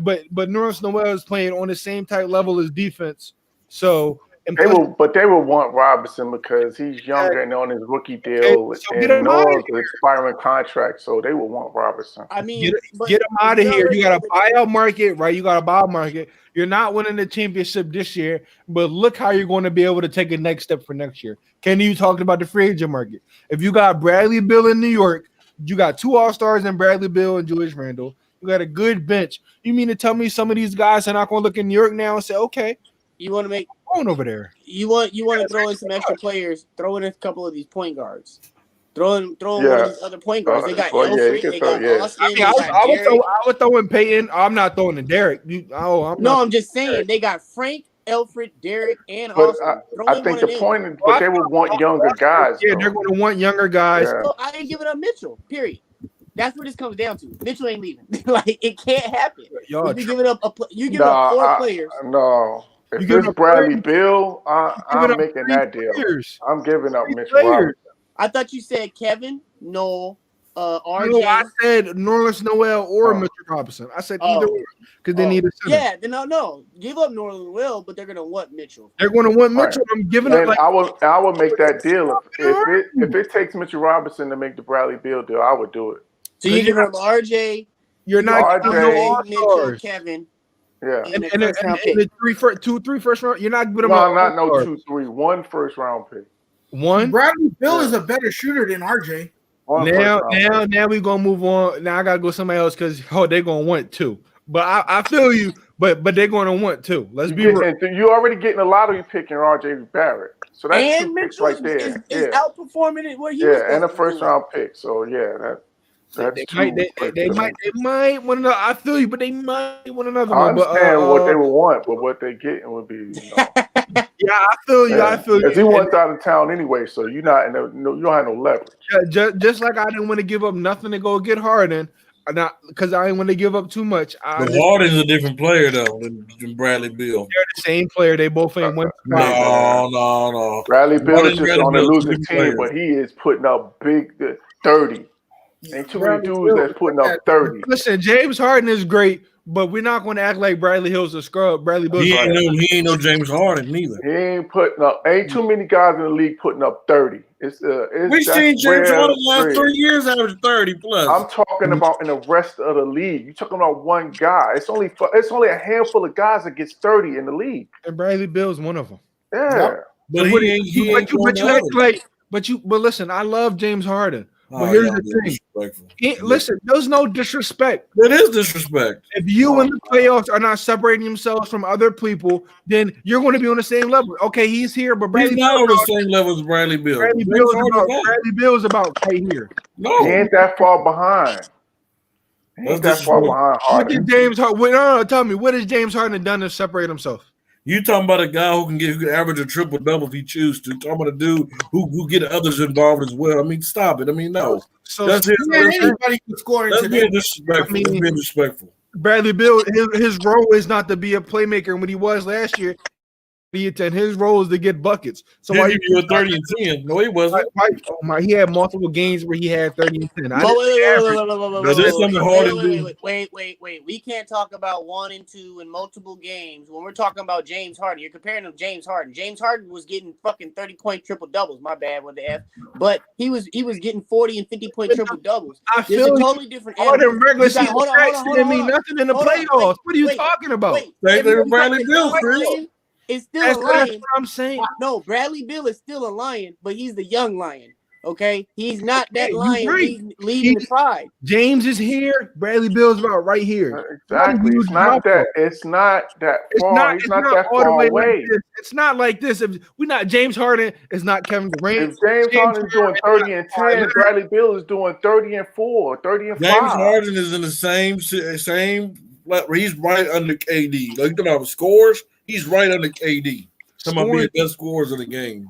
but Northern Noel is playing on the same type level as defense. So they will want Robinson because he's younger and on his rookie deal, and Noel's an expiring contract, so they will want Robinson. I mean, get him out of here. You got a buyout market, right? You got a buyout market. You're not winning the championship this year, but look how you're going to be able to take a next step for next year. Kenny, you talked about the free agent market. If you got Bradley Beal in New York, you got 2 All-Stars in Bradley Beal and Julius Randle. You got a good bench. You mean to tell me some of these guys are not going to look in New York now and say, okay, you want to make going over there? You want to throw in some extra players? Throw in a couple of these point guards. Throw in one of these other point guards. They got Elfrid. They got Austin. I would throw in Peyton. I'm not throwing in Derek. I'm just saying they got Frank, Elfrid, Derek, and Austin. I think the point is, but they would want younger guys. Yeah, they're going to want younger guys. Yeah. So I ain't giving up Mitchell. Period. That's what this comes down to. Mitchell ain't leaving. Like it can't happen. You're giving up 4 players. No. If it's Bradley Beal, I'm making that deal. I'm giving up Mitchell Robinson. I thought you said Kevin, Noel, RJ. No, I said Northern Noel or Mitchell Robinson. I said either one because they need a center. Yeah, no. Give up Northern Noel, but they're going to want Mitchell. They're going to want Mitchell. Right. I'm giving up. I would make that deal. If it takes Mitchell Robinson to make the Bradley Beal deal, I would do it. So you're giving up RJ. You're not giving up Mitchell, Kevin. Yeah, and the 3 first round. You're not giving them. No 2, 3. 1 first round pick. One. Bradley Beal is a better shooter than RJ. Now we gonna move on. Now I gotta go somebody else because they're gonna want 2. But I feel you. But they're gonna want 2. Let's be real. You're already getting a lottery pick in RJ Barrett. So that's 2 picks right there. Is outperforming it. What he and a first round pick. So They might want another. I feel you, but they might want another one. I understand but, what they would want, but what they getting would be. Yeah, I feel you. I feel you. Because he wants out of town anyway, so you don't have no leverage. Yeah, just like I didn't want to give up nothing to go get Harden, because I didn't want to give up too much. Harden's a different player though than Bradley Beal. They're the same player. They both ain't went. No. Bradley Beal is just on a losing team, but he is putting up big 30. Ain't too many dudes that's putting up 30. Listen, James Harden is great, but we're not going to act like Bradley Hill's a scrub. Bradley Beal. He ain't no James Harden neither. He ain't putting up. Ain't too many guys in the league putting up 30. We've seen James Harden the last 3 years average 30 plus. I'm talking about in the rest of the league. You're talking about one guy. It's only a handful of guys that gets 30 in the league. And Bradley Beal's one of them. Yeah, but but listen, I love James Harden. But here's the thing. Listen, there's no disrespect. It is disrespect. If you in the playoffs are not separating themselves from other people, then you're going to be on the same level. Okay, he's here, but he's not on the same level as Bradley Beal. Bradley Beal is about right here. No, he ain't that far behind. What did James Harden? No, tell me, what has James Harden done to separate himself? You talking about a guy who can average a triple double if he chooses to. Talking about a dude who get others involved as well. I mean, stop it. I mean, no. So That's Anybody can score That's today. being disrespectful. That's being disrespectful. Bradley Beal, his role is not to be a playmaker. And when he was last year, his role is to get buckets. So He why gave you a 30 and 10. No, he wasn't. he had multiple games where he had 30 and 10. Wait. We can't talk about 1 and 2 in multiple games when we're talking about James Harden. You're comparing him to James Harden. James Harden was getting fucking 30-point triple doubles. My bad with the F. But he was getting 40 and 50-point triple doubles. I feel a totally different all them regular season hold stats didn't mean nothing in the playoffs. What are you talking about? They were Bradley Beal, Chris. It's still That's a lion. what I'm saying. No, Bradley Beal is still a lion, but he's the young lion. Okay, he's not that You're lion right. leading the pride. James is here. Bradley Bill's about right here. Exactly. It's not that far. He's not that far away. Like it's not like this. If we're not James Harden, it's not Kevin Durant. If James Harden is doing 30 and 10, Bradley Beal is doing 30 and 4, 30 and 5. James Harden is in the same. He's right under KD. Like, you know, scores. He's right under KD. Some of the best scorers of the game.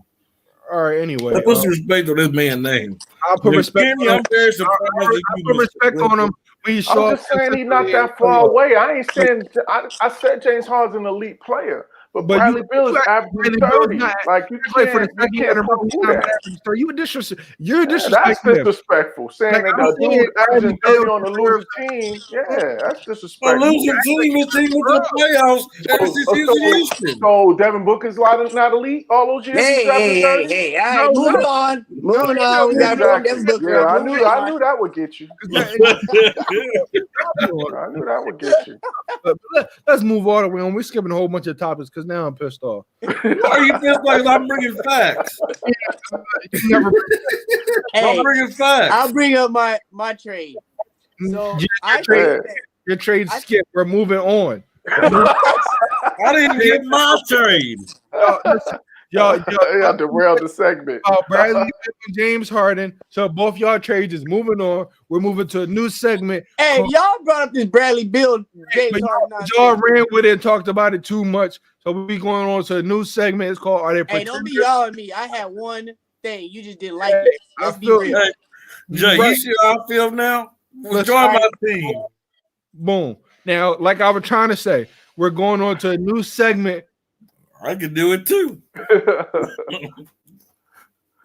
All right. Anyway, put some respect on this man's name. I'll put respect on him. I'll put respect on him. I'm just saying he's not that far away. I ain't saying I said James Harden's an elite player, but Bradley Beal is averaging 30. Like you can't prove that. You're disrespectful. That's disrespectful. Saying that the dude averaging 30 on the losing team, that's disrespectful. A losing team is team with the playoffs. So Devin Booker's not elite all those years. Hey! All right, moving on. We got Devin Booker. Yeah, I knew that would get you. I knew that would get you. Let's move all the way on. We're skipping a whole bunch of topics because now I'm pissed off. Why are you pissed off? I'm bringing facts. I'm bringing facts. I'll bring up my trade. So your trade skip. We're moving on. I didn't get my trade. Y'all derailed the segment. Bradley and James Harden. So both y'all trades is moving on. We're moving to a new segment. Hey, y'all brought up this Bradley Beal, James Harden. Y'all ran with it and talked about it too much. So we'll be going on to a new segment. It's called Are They Pretenders? Hey, don't be y'all and me. I had one thing. You just didn't like it. Let's be real. Hey, Jay, you see how I feel now? Join my team. Boom. Now, like I was trying to say, we're going on to a new segment. I can do it too.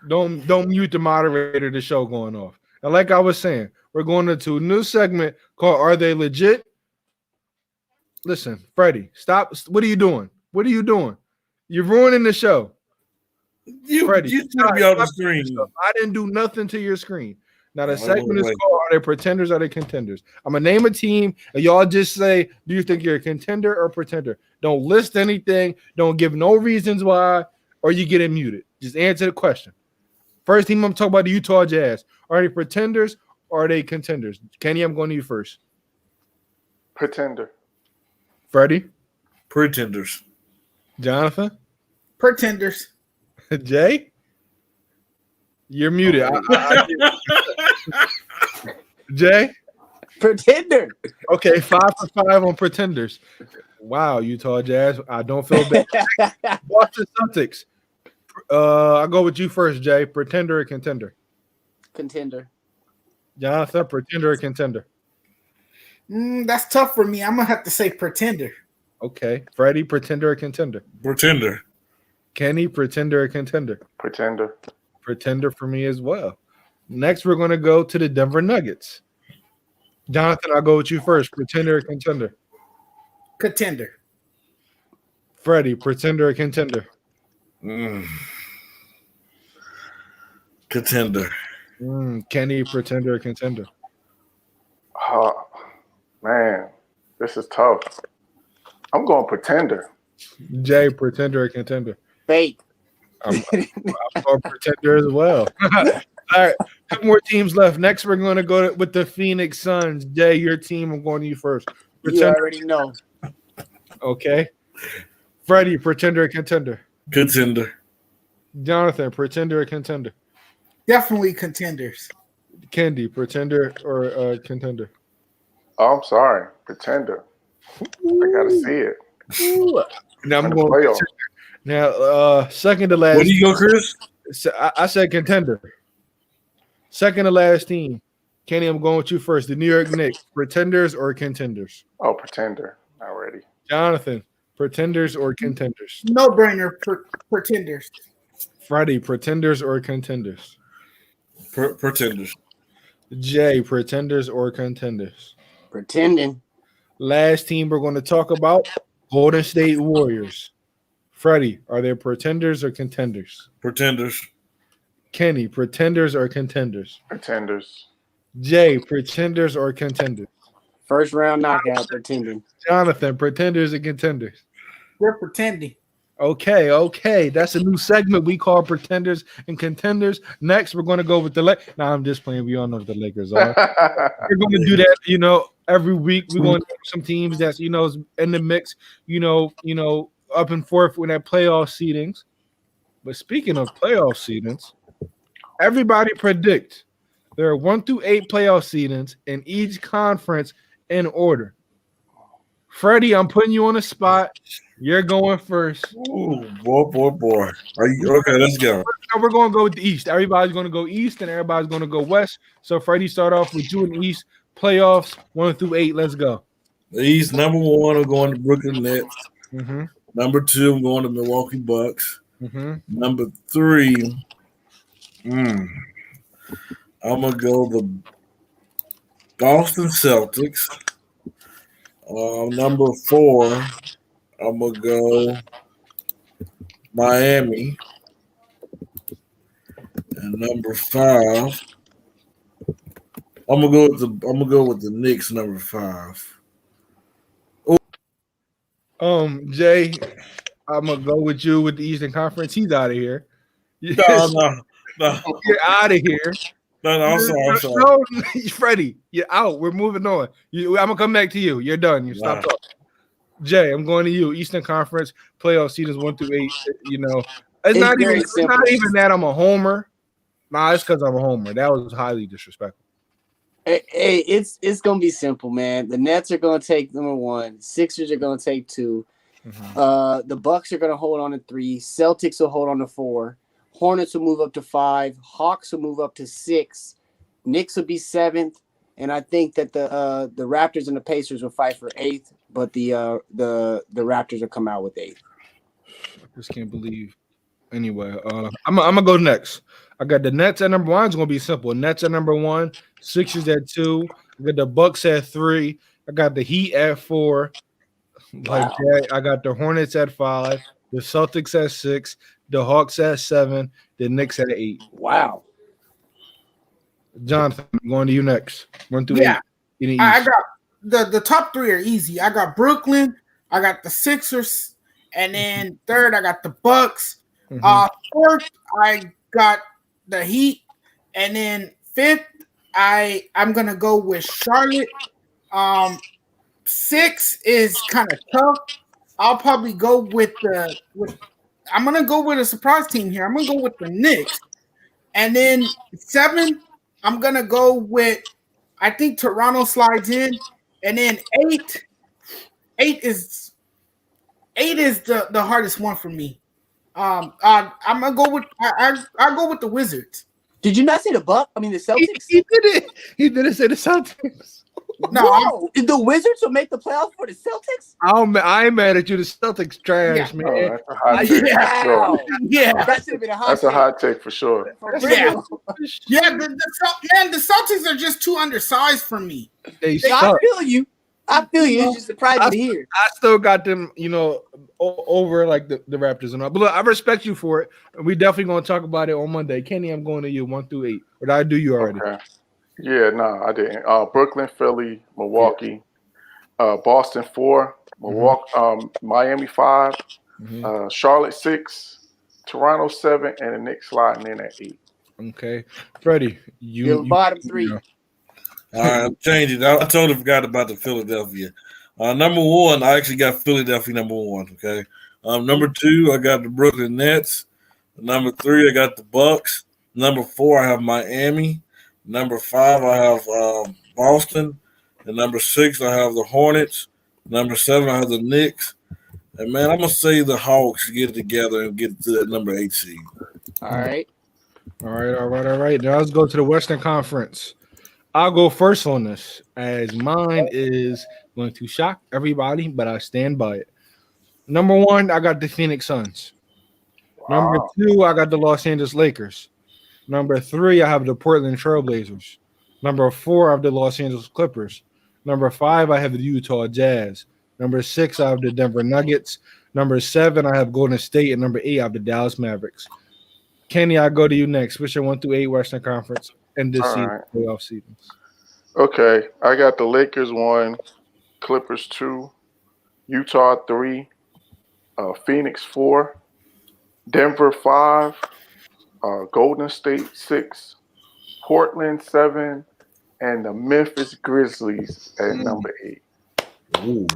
Don't mute the moderator. The show going off. And like I was saying, we're going into a new segment called Are They Legit? Listen, Freddie, stop. What are you doing? What are you doing? You're ruining the show. Freddie, you took me off the screen. I didn't do nothing to your screen. Now the segment is called Are They Pretenders? Are They Contenders? I'm gonna name a team and y'all just say, do you think you're a contender or pretender? Don't list anything, don't give no reasons why, or you get muted. Just answer the question. First team I'm talking about, the Utah Jazz. Are they pretenders or are they contenders? Kenny, I'm going to you first. Pretender. Freddie? Pretenders. Jonathan? Pretenders. Jay? You're muted. Jay? Pretender. Okay, 5 for 5 on pretenders. Wow, Utah Jazz. I don't feel bad. Boston Celtics. I'll go with you first, Jay. Pretender or contender? Contender. Jonathan, pretender or contender? That's tough for me. I'm going to have to say pretender. Okay. Freddie, pretender or contender? Pretender. Kenny, pretender or contender? Pretender. Pretender for me as well. Next, we're going to go to the Denver Nuggets. Jonathan, I'll go with you first. Pretender or contender? Contender. Freddie, pretender or contender? Contender. Kenny, pretender or contender? Oh, man, this is tough. I'm going pretender. Jay, pretender or contender? Fake. I'm going pretender as well. All right, 2 more teams left. Next, we're going to go with the Phoenix Suns. Jay, your team. I'm going to you first. Pretender. You already know. Okay. Freddie, pretender or contender? Contender. Jonathan, pretender or contender? Definitely contenders. Kendi, pretender or contender? Oh, I'm sorry. Pretender. I got to see it. Now I'm in the going playoffs. now. Second to last. Where do you go, Chris? I said contender. Second to last team. Kenny, I'm going with you first. The New York Knicks, pretenders or contenders? Oh, pretender already. Jonathan, pretenders or contenders? No brainer. Pretenders. Freddie, pretenders or contenders? Pretenders. Jay, pretenders or contenders? Pretending. Last team we're going to talk about, Golden State Warriors. Freddie, are they pretenders or contenders? Pretenders. Kenny, pretenders or contenders? Pretenders. Jay, pretenders or contenders? First round knockout. Pretending. Jonathan, pretenders or contenders? They're pretending. Okay. That's a new segment we call pretenders and contenders. Next, we're going to go with the Lakers. Nah, I'm just playing. We all know what the Lakers are. We're going to do that, every week. We're going to name some teams that's, is in the mix, up and forth with that playoff seedings. But speaking of playoff seedings, everybody predict there are 1 through 8 playoff seedings in each conference in order. Freddie, I'm putting you on the spot. You're going first. Ooh, boy. Are you okay? Let's go. So we're going to go with the East. Everybody's going to go East, and everybody's going to go West. So Freddie, start off with you in the East. Playoffs 1 through 8. Let's go. The East, number 1, I'm going to Brooklyn Nets. Mm-hmm. Number 2, I'm going to Milwaukee Bucks. Mm-hmm. Number 3, I'm gonna go the Boston Celtics. Number 4, I'm gonna go Miami. And number 5, I'm gonna go with the Knicks. Number 5. Jay, I'm gonna go with you with the Eastern Conference. He's out of here. No. You're out of here. No, I'm sorry. No, Freddie, you're out. We're moving on. I'm gonna come back to you. You're done. You stop talking. Jay, I'm going to you. Eastern Conference playoff seasons 1 through 8. It's not even that I'm a homer. Nah, it's because I'm a homer. That was highly disrespectful. Hey, it's gonna be simple, man. The Nets are gonna take number 1. Sixers are gonna take 2. Mm-hmm. The Bucks are gonna hold on to 3. Celtics will hold on to 4. Hornets will move up to 5. Hawks will move up to 6. Knicks will be 7th, and I think that the Raptors and the Pacers will fight for 8th, but the Raptors will come out with 8th. I just can't believe. Anyway, I'm gonna go next. I got the Nets at number 1. It's gonna be simple. Nets at number 1. Sixers at 2. I got the Bucks at 3. I got the Heat at 4. Like that, I got the Hornets at 5. The Celtics at 6. The Hawks at 7. The Knicks at 8. Wow. Jonathan, I'm going to you next. 1 through 8. I got the top 3 are easy. I got Brooklyn. I got the Sixers, and then third I got the Bucks. Mm-hmm. Fourth I got the Heat, and then fifth I'm gonna go with Charlotte. 6 is kind of tough. I'll probably go with I'm gonna go with a surprise team here. I'm gonna go with the Knicks, and then 7 I'm gonna go with. I think Toronto slides in, and then 8 is the hardest one for me. I'm gonna go with I'll go with the Wizards. Did you not say the Bucks? I mean the Celtics? He did it. He didn't say the Celtics. No, the Wizards will make the playoffs for the Celtics? I ain't mad at you. The Celtics trash, man. Oh, that's a hot take for sure. Yeah, That should have been a hot That's take. a hot take for sure. Yeah. The Celtics are just too undersized for me. They I suck. feel you. It's just surprising to hear. I still got them, over like the Raptors and all. But look, I respect you for it. We definitely gonna talk about it on Monday. Kenny, I'm going to you 1 through 8. Or did I do you already? Okay. Yeah, no, I didn't. Brooklyn, Philly, Milwaukee, Boston 4, Milwaukee, Miami 5, Charlotte 6, Toronto 7, and the Knicks sliding in at 8. Okay, Freddie, Your bottom 3. All right, I'm changing. I totally forgot about the Philadelphia. Number 1, I actually got Philadelphia number 1. Okay. Number 2, I got the Brooklyn Nets. Number 3, I got the Bucks. Number 4, I have Miami. Number 5, I have Boston. And number 6, I have the Hornets. Number 7, I have the Knicks. And man, I'm gonna say the Hawks get it together and get to that number 8 seed. All right. All right. Now let's go to the Western Conference. I'll go first on this, as mine is going to shock everybody, but I stand by it. Number one, I got the Phoenix Suns. Number Wow. two, I got the Los Angeles Lakers. Number three, I have the Portland Trailblazers. Number four, I have the Los Angeles Clippers. Number five, I have the Utah Jazz. Number six, I have the Denver Nuggets. Number seven, I have Golden State. And number eight, I have the Dallas Mavericks. Kenny, I go to you next. What's your 1 through 8 Western Conference and this All season, right. playoff seasons? Okay, I got the Lakers 1, Clippers 2, Utah 3, Phoenix 4, Denver 5, Golden State 6, Portland 7, and the Memphis Grizzlies at number 8. Ooh.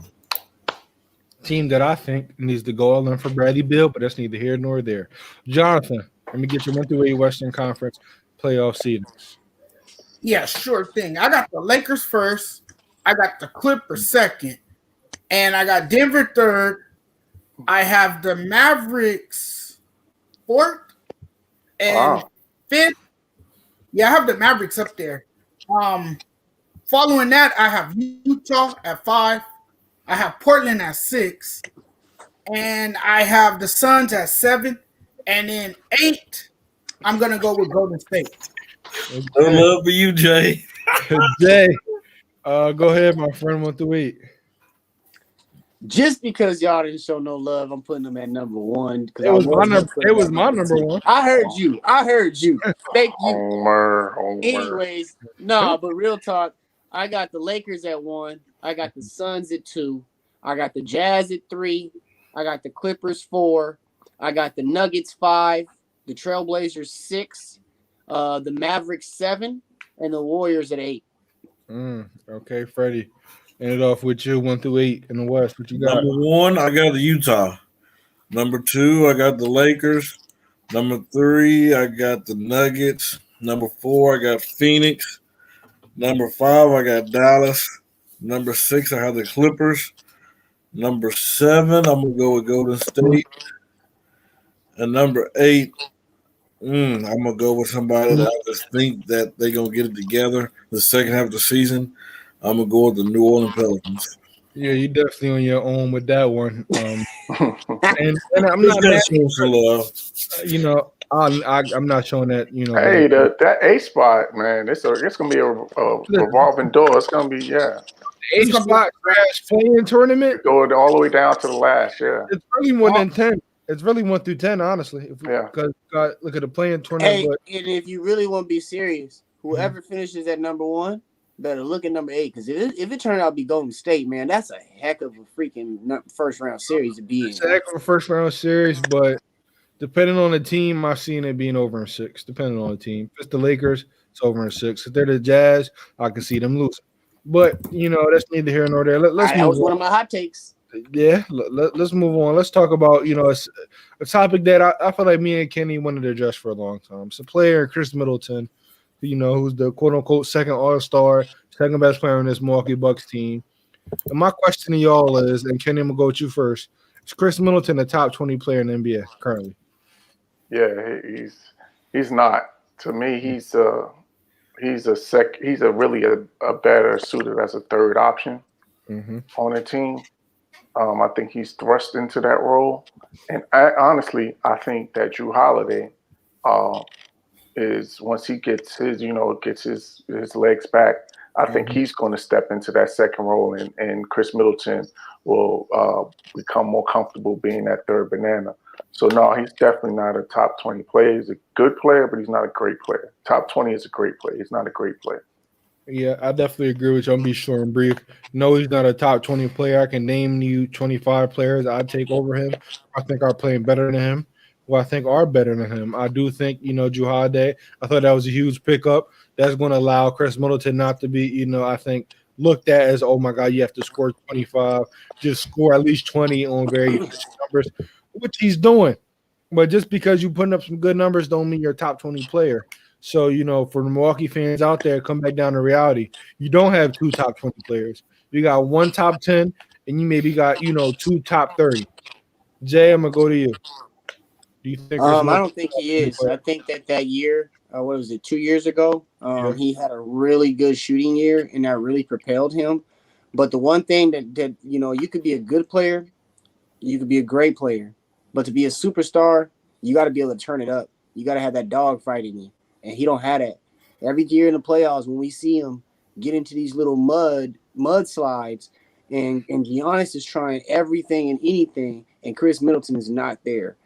Team that I think needs to go all in for Bradley Beal, but that's neither here nor there. Jonathan, let me get your 1 through 8 Western Conference playoff seasons. Yeah, sure thing. I got the Lakers first. I got the Clippers second. And I got Denver third. I have the Mavericks fourth. And fifth. Yeah, I have the Mavericks up there. Following that, I have Utah at 5. I have Portland at 6. And I have the Suns at 7. And then 8, I'm going to go with Golden State. No love for you, Jay. Jay, go ahead, my friend. 1 through 8. Just because y'all didn't show no love, I'm putting them at number 1. It was my number 1. I heard you. Thank you. Homer. Anyways, no, but real talk, I got the Lakers at 1. I got the Suns at 2. I got the Jazz at 3. I got the Clippers 4. I got the Nuggets 5. The Trailblazers 6. The Mavericks 7. And the Warriors at 8. Okay, Freddie. End it off with you 1 through 8 in the West. What you got? Number 1, I got the Utah. Number 2, I got the Lakers. Number 3, I got the Nuggets. Number 4, I got Phoenix. Number 5, I got Dallas. Number 6, I have the Clippers. Number 7, I'm going to go with Golden State. And number 8, I'm going to go with somebody that I just think that they're going to get it together the second half of the season. I'm going to go with the New Orleans Pelicans. Yeah, you definitely on your own with that one. And I'm Just not gotta mad, show some love. I'm not showing that, Hey, that A spot, man, it's gonna be a revolving door. It's gonna be A spot crash playing tournament. go all the way down to the last. Yeah, It's really more than 10. It's really 1 through 10, honestly. Yeah. Because look at the playing tournament. Hey, But and if you really want to be serious, whoever finishes at number 1 better look at number 8. Because if it turned out to be Golden State, man, that's a heck of a freaking first round series to be in. it's a heck of a first round series, but depending on the team, I've seen it being over in 6. Depending on the team. If it's the Lakers, it's over in 6. If they're the Jazz, I can see them losing. But that's neither here nor there. Let's That move was on. one of my hot takes. Yeah, let's move on. Let's talk about a topic that I feel like me and Kenny wanted to address for a long time. It's a player, Chris Middleton, who's the quote unquote second All-Star, second best player on this Milwaukee Bucks team. And my question to y'all is, and Kenny, I'm gonna go with you first. Is Chris Middleton the top 20 player in the NBA currently? yeah, he's not. To me, he's really a better suited as a third option on a team. I think he's thrust into that role, and honestly, I think that Drew Holiday is once he gets his legs back, I think he's going to step into that second role, and Chris Middleton will become more comfortable being that third banana. So no, he's definitely not a top 20 player. He's a good player, but he's not a great player. Top 20 is a great player. He's not a great player. Yeah, I definitely agree with you. I'm gonna be short and brief. No, he's not a top 20 player. I can name you 25 players I'd take over him. I think are playing better than him. Well, I think are better than him. I do think, Drew Holiday, I thought that was a huge pickup. That's going to allow Chris Middleton not to be, I think, looked at as, oh my God, you have to score 25, just score at least 20 on very efficient numbers, which he's doing. But just because you're putting up some good numbers don't mean you're a top 20 player. So, for the Milwaukee fans out there, come back down to reality. You don't have 2 top 20 players. You got 1 top 10, and you maybe got, 2 top 30. Jay, I'm gonna go to you. Do you think? I don't think he is. I think that year, what was it, 2 years ago? He had a really good shooting year, and that really propelled him. But the one thing that you could be a good player, you could be a great player, but to be a superstar, you got to be able to turn it up. You got to have that dog fight in you, and he don't have that. Every year in the playoffs, when we see him get into these little mudslides, and Giannis is trying everything and anything, and Chris Middleton is not there.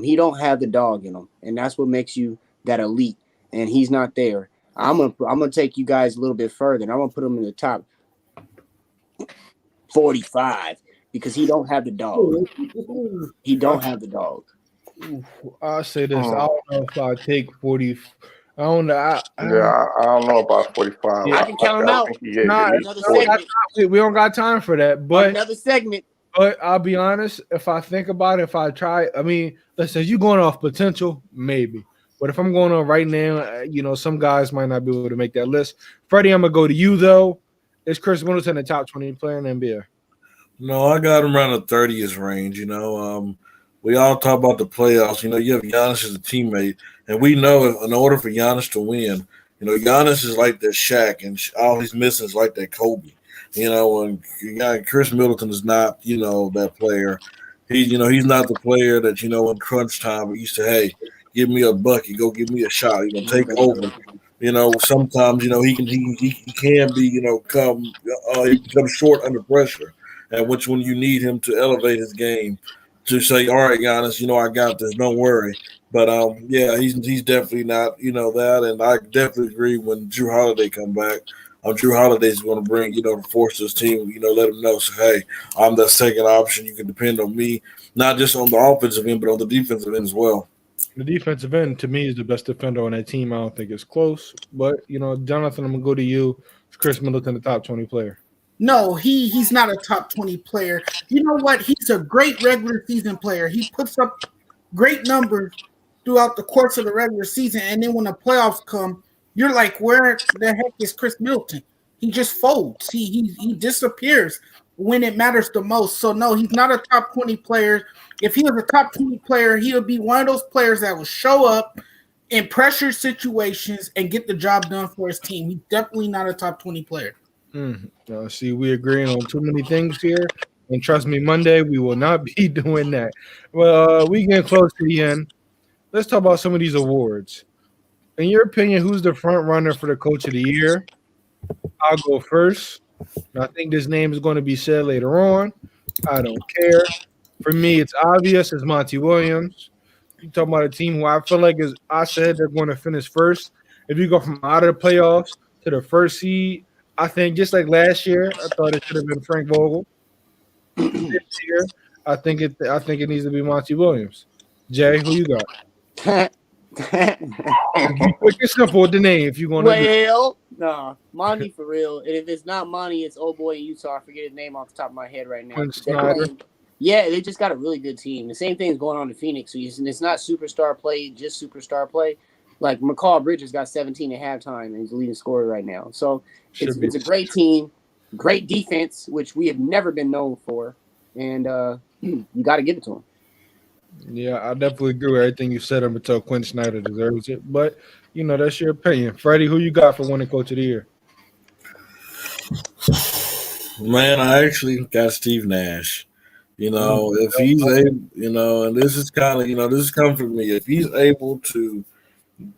He don't have the dog in him, and that's what makes you that elite. And he's not there. I'm gonna take you guys a little bit further, and I'm gonna put him in the top 45 because he don't have the dog. He don't have the dog. I'll say this. I don't know if I take 40. I don't know. I don't know about 45. I can count him out. We don't got time for that. But another segment. But I'll be honest, if I think about it, if I try, I mean, listen, you going off potential, maybe. But if I'm going on right now, some guys might not be able to make that list. Freddie, I'm going to go to you, though. Is Chris Middleton the top 20 player in the NBA? No, I got him around the 30th range, We all talk about the playoffs. You have Giannis as a teammate. And we know in order for Giannis to win, Giannis is like that Shaq, and all he's missing is like that Kobe. And Chris Middleton is not, that player. He's not the player that, in crunch time, we used to, hey, give me a bucket, go give me a shot, take over. Sometimes, he can be, he becomes short under pressure, and which when you need him to elevate his game to say, all right, Giannis, I got this, don't worry. But he's definitely not, that, and I definitely agree when Drew Holiday come back. Drew Holiday's going to bring, force this team, let him know, hey, I'm that second option. You can depend on me, not just on the offensive end, but on the defensive end as well. The defensive end, to me, is the best defender on that team. I don't think it's close. But, Jonathan, I'm going to go to you. Is Chris Middleton the top 20 player? No, he's not a top 20 player. You know what? He's a great regular season player. He puts up great numbers throughout the course of the regular season, and then when the playoffs come, you're like, where the heck is Chris Middleton? He just folds. He disappears when it matters the most. So, no, he's not a top 20 player. If he was a top 20 player, he would be one of those players that will show up in pressure situations and get the job done for his team. He's definitely not a top 20 player. See, we agreeing on too many things here. And trust me, Monday, we will not be doing that. Well, we getting close to the end. Let's talk about some of these awards. In your opinion, who's the front runner for the Coach of the Year? I'll go first. I think this name is going to be said later on. I don't care. For me, it's obvious. It's Monty Williams. You talking about a team who I feel like I said they're going to finish first. If you go from out of the playoffs to the first seed, I think just like last year, I thought it should have been Frank Vogel. This year, I think it needs to be Monty Williams. Jay, who you got? Quick and simple with the name if you want to. No, Monty for real. And if it's not Monty, it's old boy in Utah. I forget his name off the top of my head right now. Yeah, they just got a really good team. The same thing is going on in Phoenix. So it's not superstar play, just superstar play. Like McCall Bridges got 17 at halftime, and he's the leading scorer right now. So it's a great team, great defense, which we have never been known for. And you got to give it to them. Yeah, I definitely agree with everything you said. I'm going to tell Quinn Snyder deserves it. But, that's your opinion. Freddie, who you got for winning Coach of the Year? Man, I actually got Steve Nash. If he's able, and this is kind of, this is coming from me. If he's able to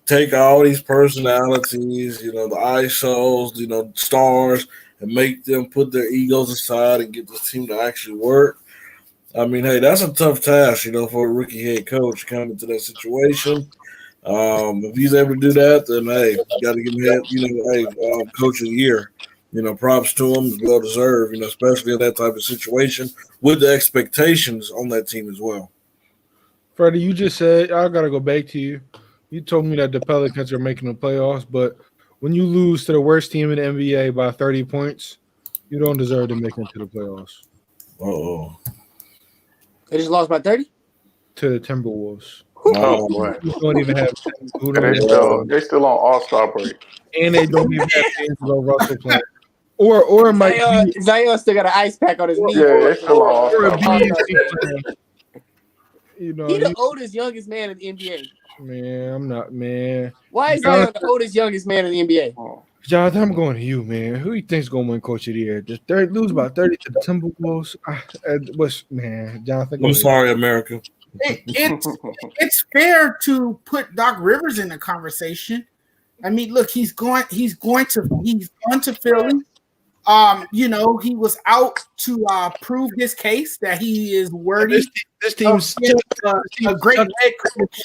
take all these personalities, the ISOs, stars, and make them put their egos aside and get this team to actually work. I mean, hey, that's a tough task, for a rookie head coach coming into that situation. If he's able to do that, then hey, you got to give him Coach of the Year. Props to him, well deserved. Especially in that type of situation with the expectations on that team as well. Freddie, you just said I got to go back to you. You told me that the Pelicans are making the playoffs, but when you lose to the worst team in the NBA by 30 points, you don't deserve to make it to the playoffs. Uh-oh. They just lost by 30? To the Timberwolves. Oh, boy. You don't even have They're still on All-Star break. And they don't even have D'Angelo Russell playing. Or it might be Zion still got an ice pack on his knee. Yeah, they're still on All-Star break. You know, He the oldest, youngest man in the NBA. man, I'm not, man. Why is Zion the oldest, youngest man in the NBA? Jonathan, I'm going to you, man. Who you think's going to win Coach of the Year? Just lose by 30 to the Timberwolves. Man, Jonathan? I'm sorry, America. It's fair to put Doc Rivers in the conversation. I mean, look, he's gone to Philly. You know, he was out to prove his case that he is worthy. This team's a great head coach.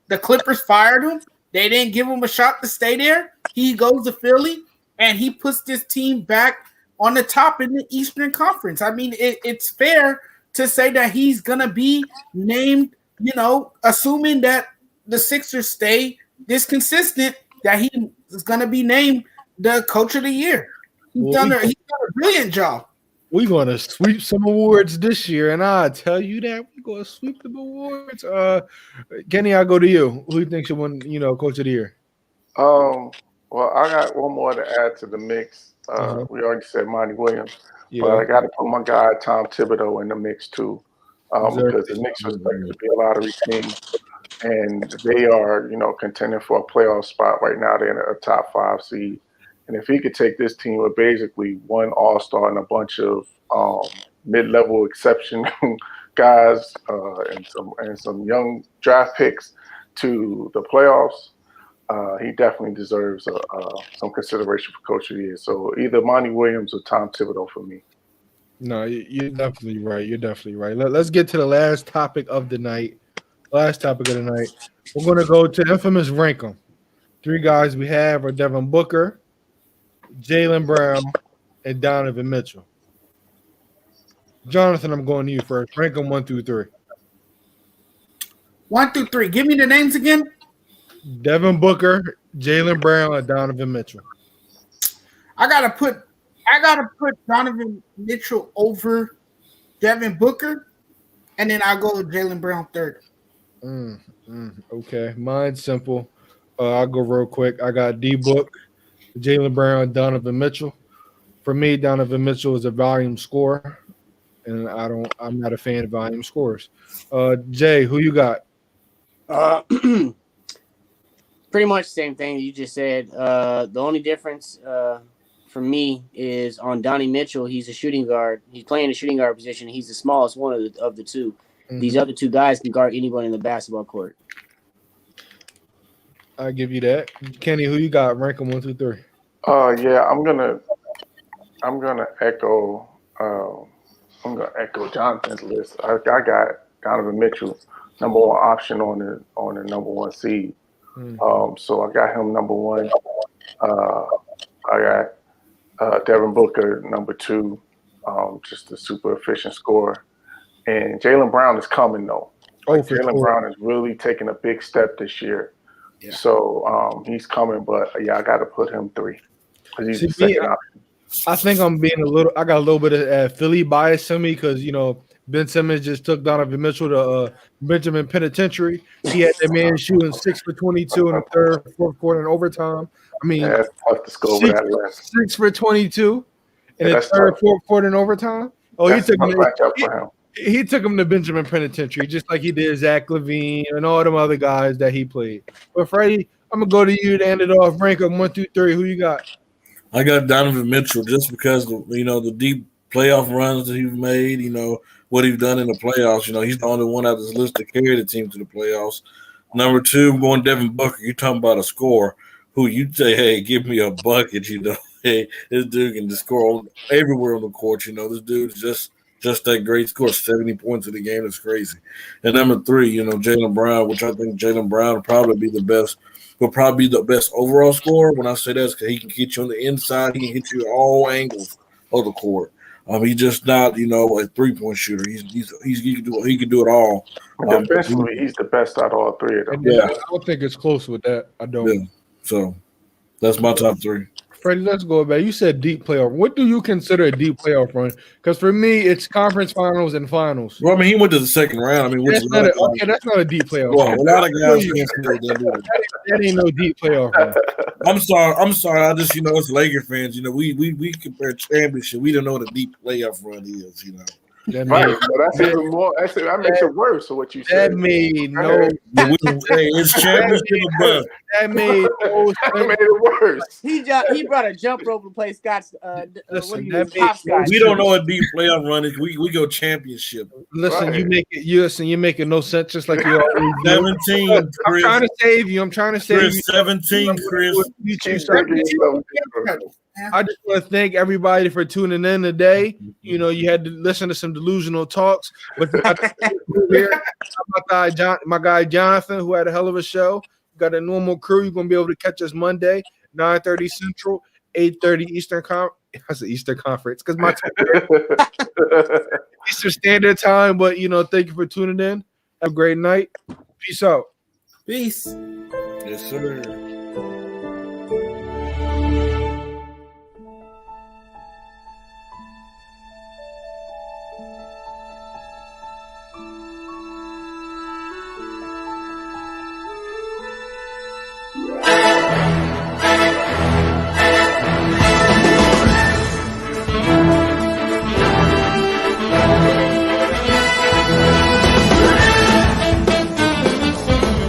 The Clippers fired him. They didn't give him a shot to stay there. He goes to Philly, and he puts this team back on the top in the Eastern Conference. I mean, it's fair to say that he's going to be named, you know, assuming that the Sixers stay this consistent, that he is going to be named the Coach of the Year. He's done a brilliant job. We're going to sweep some awards this year, and I tell you that we're going to sweep the awards. Kenny, I'll go to you. Who do you think should win, you know, Coach of the Year? Well, I got one more to add to the mix. We already said Monty Williams, but I got to put my guy Tom Thibodeau in the mix too, because the Knicks are expected to be a lottery team, and they are, you know, contending for a playoff spot right now. They're in a top 5 seed. And if he could take this team with basically one all-star and a bunch of mid-level exception guys and some young draft picks to the playoffs, he definitely deserves some consideration for Coach of the Year. So either Monty Williams or Tom Thibodeau for me. No, you're definitely right. You're definitely right. Let's get to the last topic of the night. We're going to go to infamous rank 'em. 3 guys we have are Devin Booker, Jaylen Brown, and Donovan Mitchell. Jonathan, I'm going to you first. Rank them 1 through 3. 1 through 3. Give me the names again. Devin Booker, Jaylen Brown, and Donovan Mitchell. I gotta put Donovan Mitchell over Devin Booker, and then I'll go with Jaylen Brown third. Okay, mine's simple. I'll go real quick. I got D-Book, Jaylen Brown, Donovan Mitchell. For me, Donovan Mitchell is a volume scorer, and I'm not a fan of volume scorers. Jay, who you got? Pretty much the same thing you just said. The only difference for me is on Donnie Mitchell. He's a shooting guard. He's playing the shooting guard position. He's the smallest one of the two. Mm-hmm. These other 2 guys can guard anyone in the basketball court. I'll give you that. Kenny, who you got? Rank them 1 through 3. Yeah, I'm gonna echo Jonathan's list. I got Donovan Mitchell, number 1 option on the number 1 seed. So I got him number 1. I got Devin Booker number 2, just a super efficient scorer. And Jaylen Brown is coming though. Jaylen Brown is really taking a big step this year. Yeah. So he's coming, but I got to put him 3 because he's the second option. I think I got a little bit of Philly bias in me because, you know, Ben Simmons just took Donovan Mitchell to Benjamin Penitentiary. He had that man shooting 6 for 22 in the third, fourth quarter, and overtime. I mean, that's tough to score over that list. 6 for 22 in the third, fourth quarter, and overtime. Oh, he took him to Benjamin Penitentiary, just like he did Zach LaVine and all them other guys that he played. But Freddie, I'm gonna go to you to end it off. Rank them 1 through 3. Who you got? I got Donovan Mitchell just because the deep playoff runs that he's made. You know what he's done in the playoffs. You know he's the only one out of this list to carry the team to the playoffs. Number 2, I'm going Devin Booker. You're talking about a scorer who you say, hey, give me a bucket. You know, hey, this dude can just score everywhere on the court. You know, this dude's just that great score, 70 points in the game. That's crazy. And number 3, you know, Jaylen Brown, which I think Jaylen Brown will probably be the best overall scorer. When I say that, because he can get you on the inside, he can hit you at all angles of the court. He's just not, you know, a 3-point shooter. He can do it all. Defensively, he's the best out of all 3 of them. Yeah, I don't think it's close with that. I don't. Yeah. So that's my top 3. Freddie, let's go back. You said deep playoff. What do you consider a deep playoff run? Because for me, it's conference finals and finals. Well, I mean, he went to the second round. I mean, that's not a deep playoff run. A lot of guys can't do that. That ain't no deep playoff run. I'm sorry. I just, you know, it's Laker fans. You know, we compare championship. We don't know what a deep playoff run is. You know, That Right, made, so that's even more. That makes it worse. So what you that said? made no Hey, it's championship or bust. that made no That sense. made it worse. He brought a jump rope to play Scott's. What Listen, do you that use? made no Hopscotch. We don't know a deep playoff run. We go championship. Listen, Right. you're making no sense, just like you always do. 17, I'm Chris. trying to save you. I'm trying to save Chris, you. 17, Chris. You two Keep seconds. digging yourself deeper. I just want to thank everybody for tuning in today. You know, you had to listen to some delusional talks, but my guy Jonathan, who had a hell of a show, got a normal crew. You're gonna be able to catch us Monday, 9:30 Central, 8:30 Eastern That's the Eastern Conference because my Eastern Standard Time. But thank you for tuning in. Have a great night. Peace out. Peace. Yes, sir.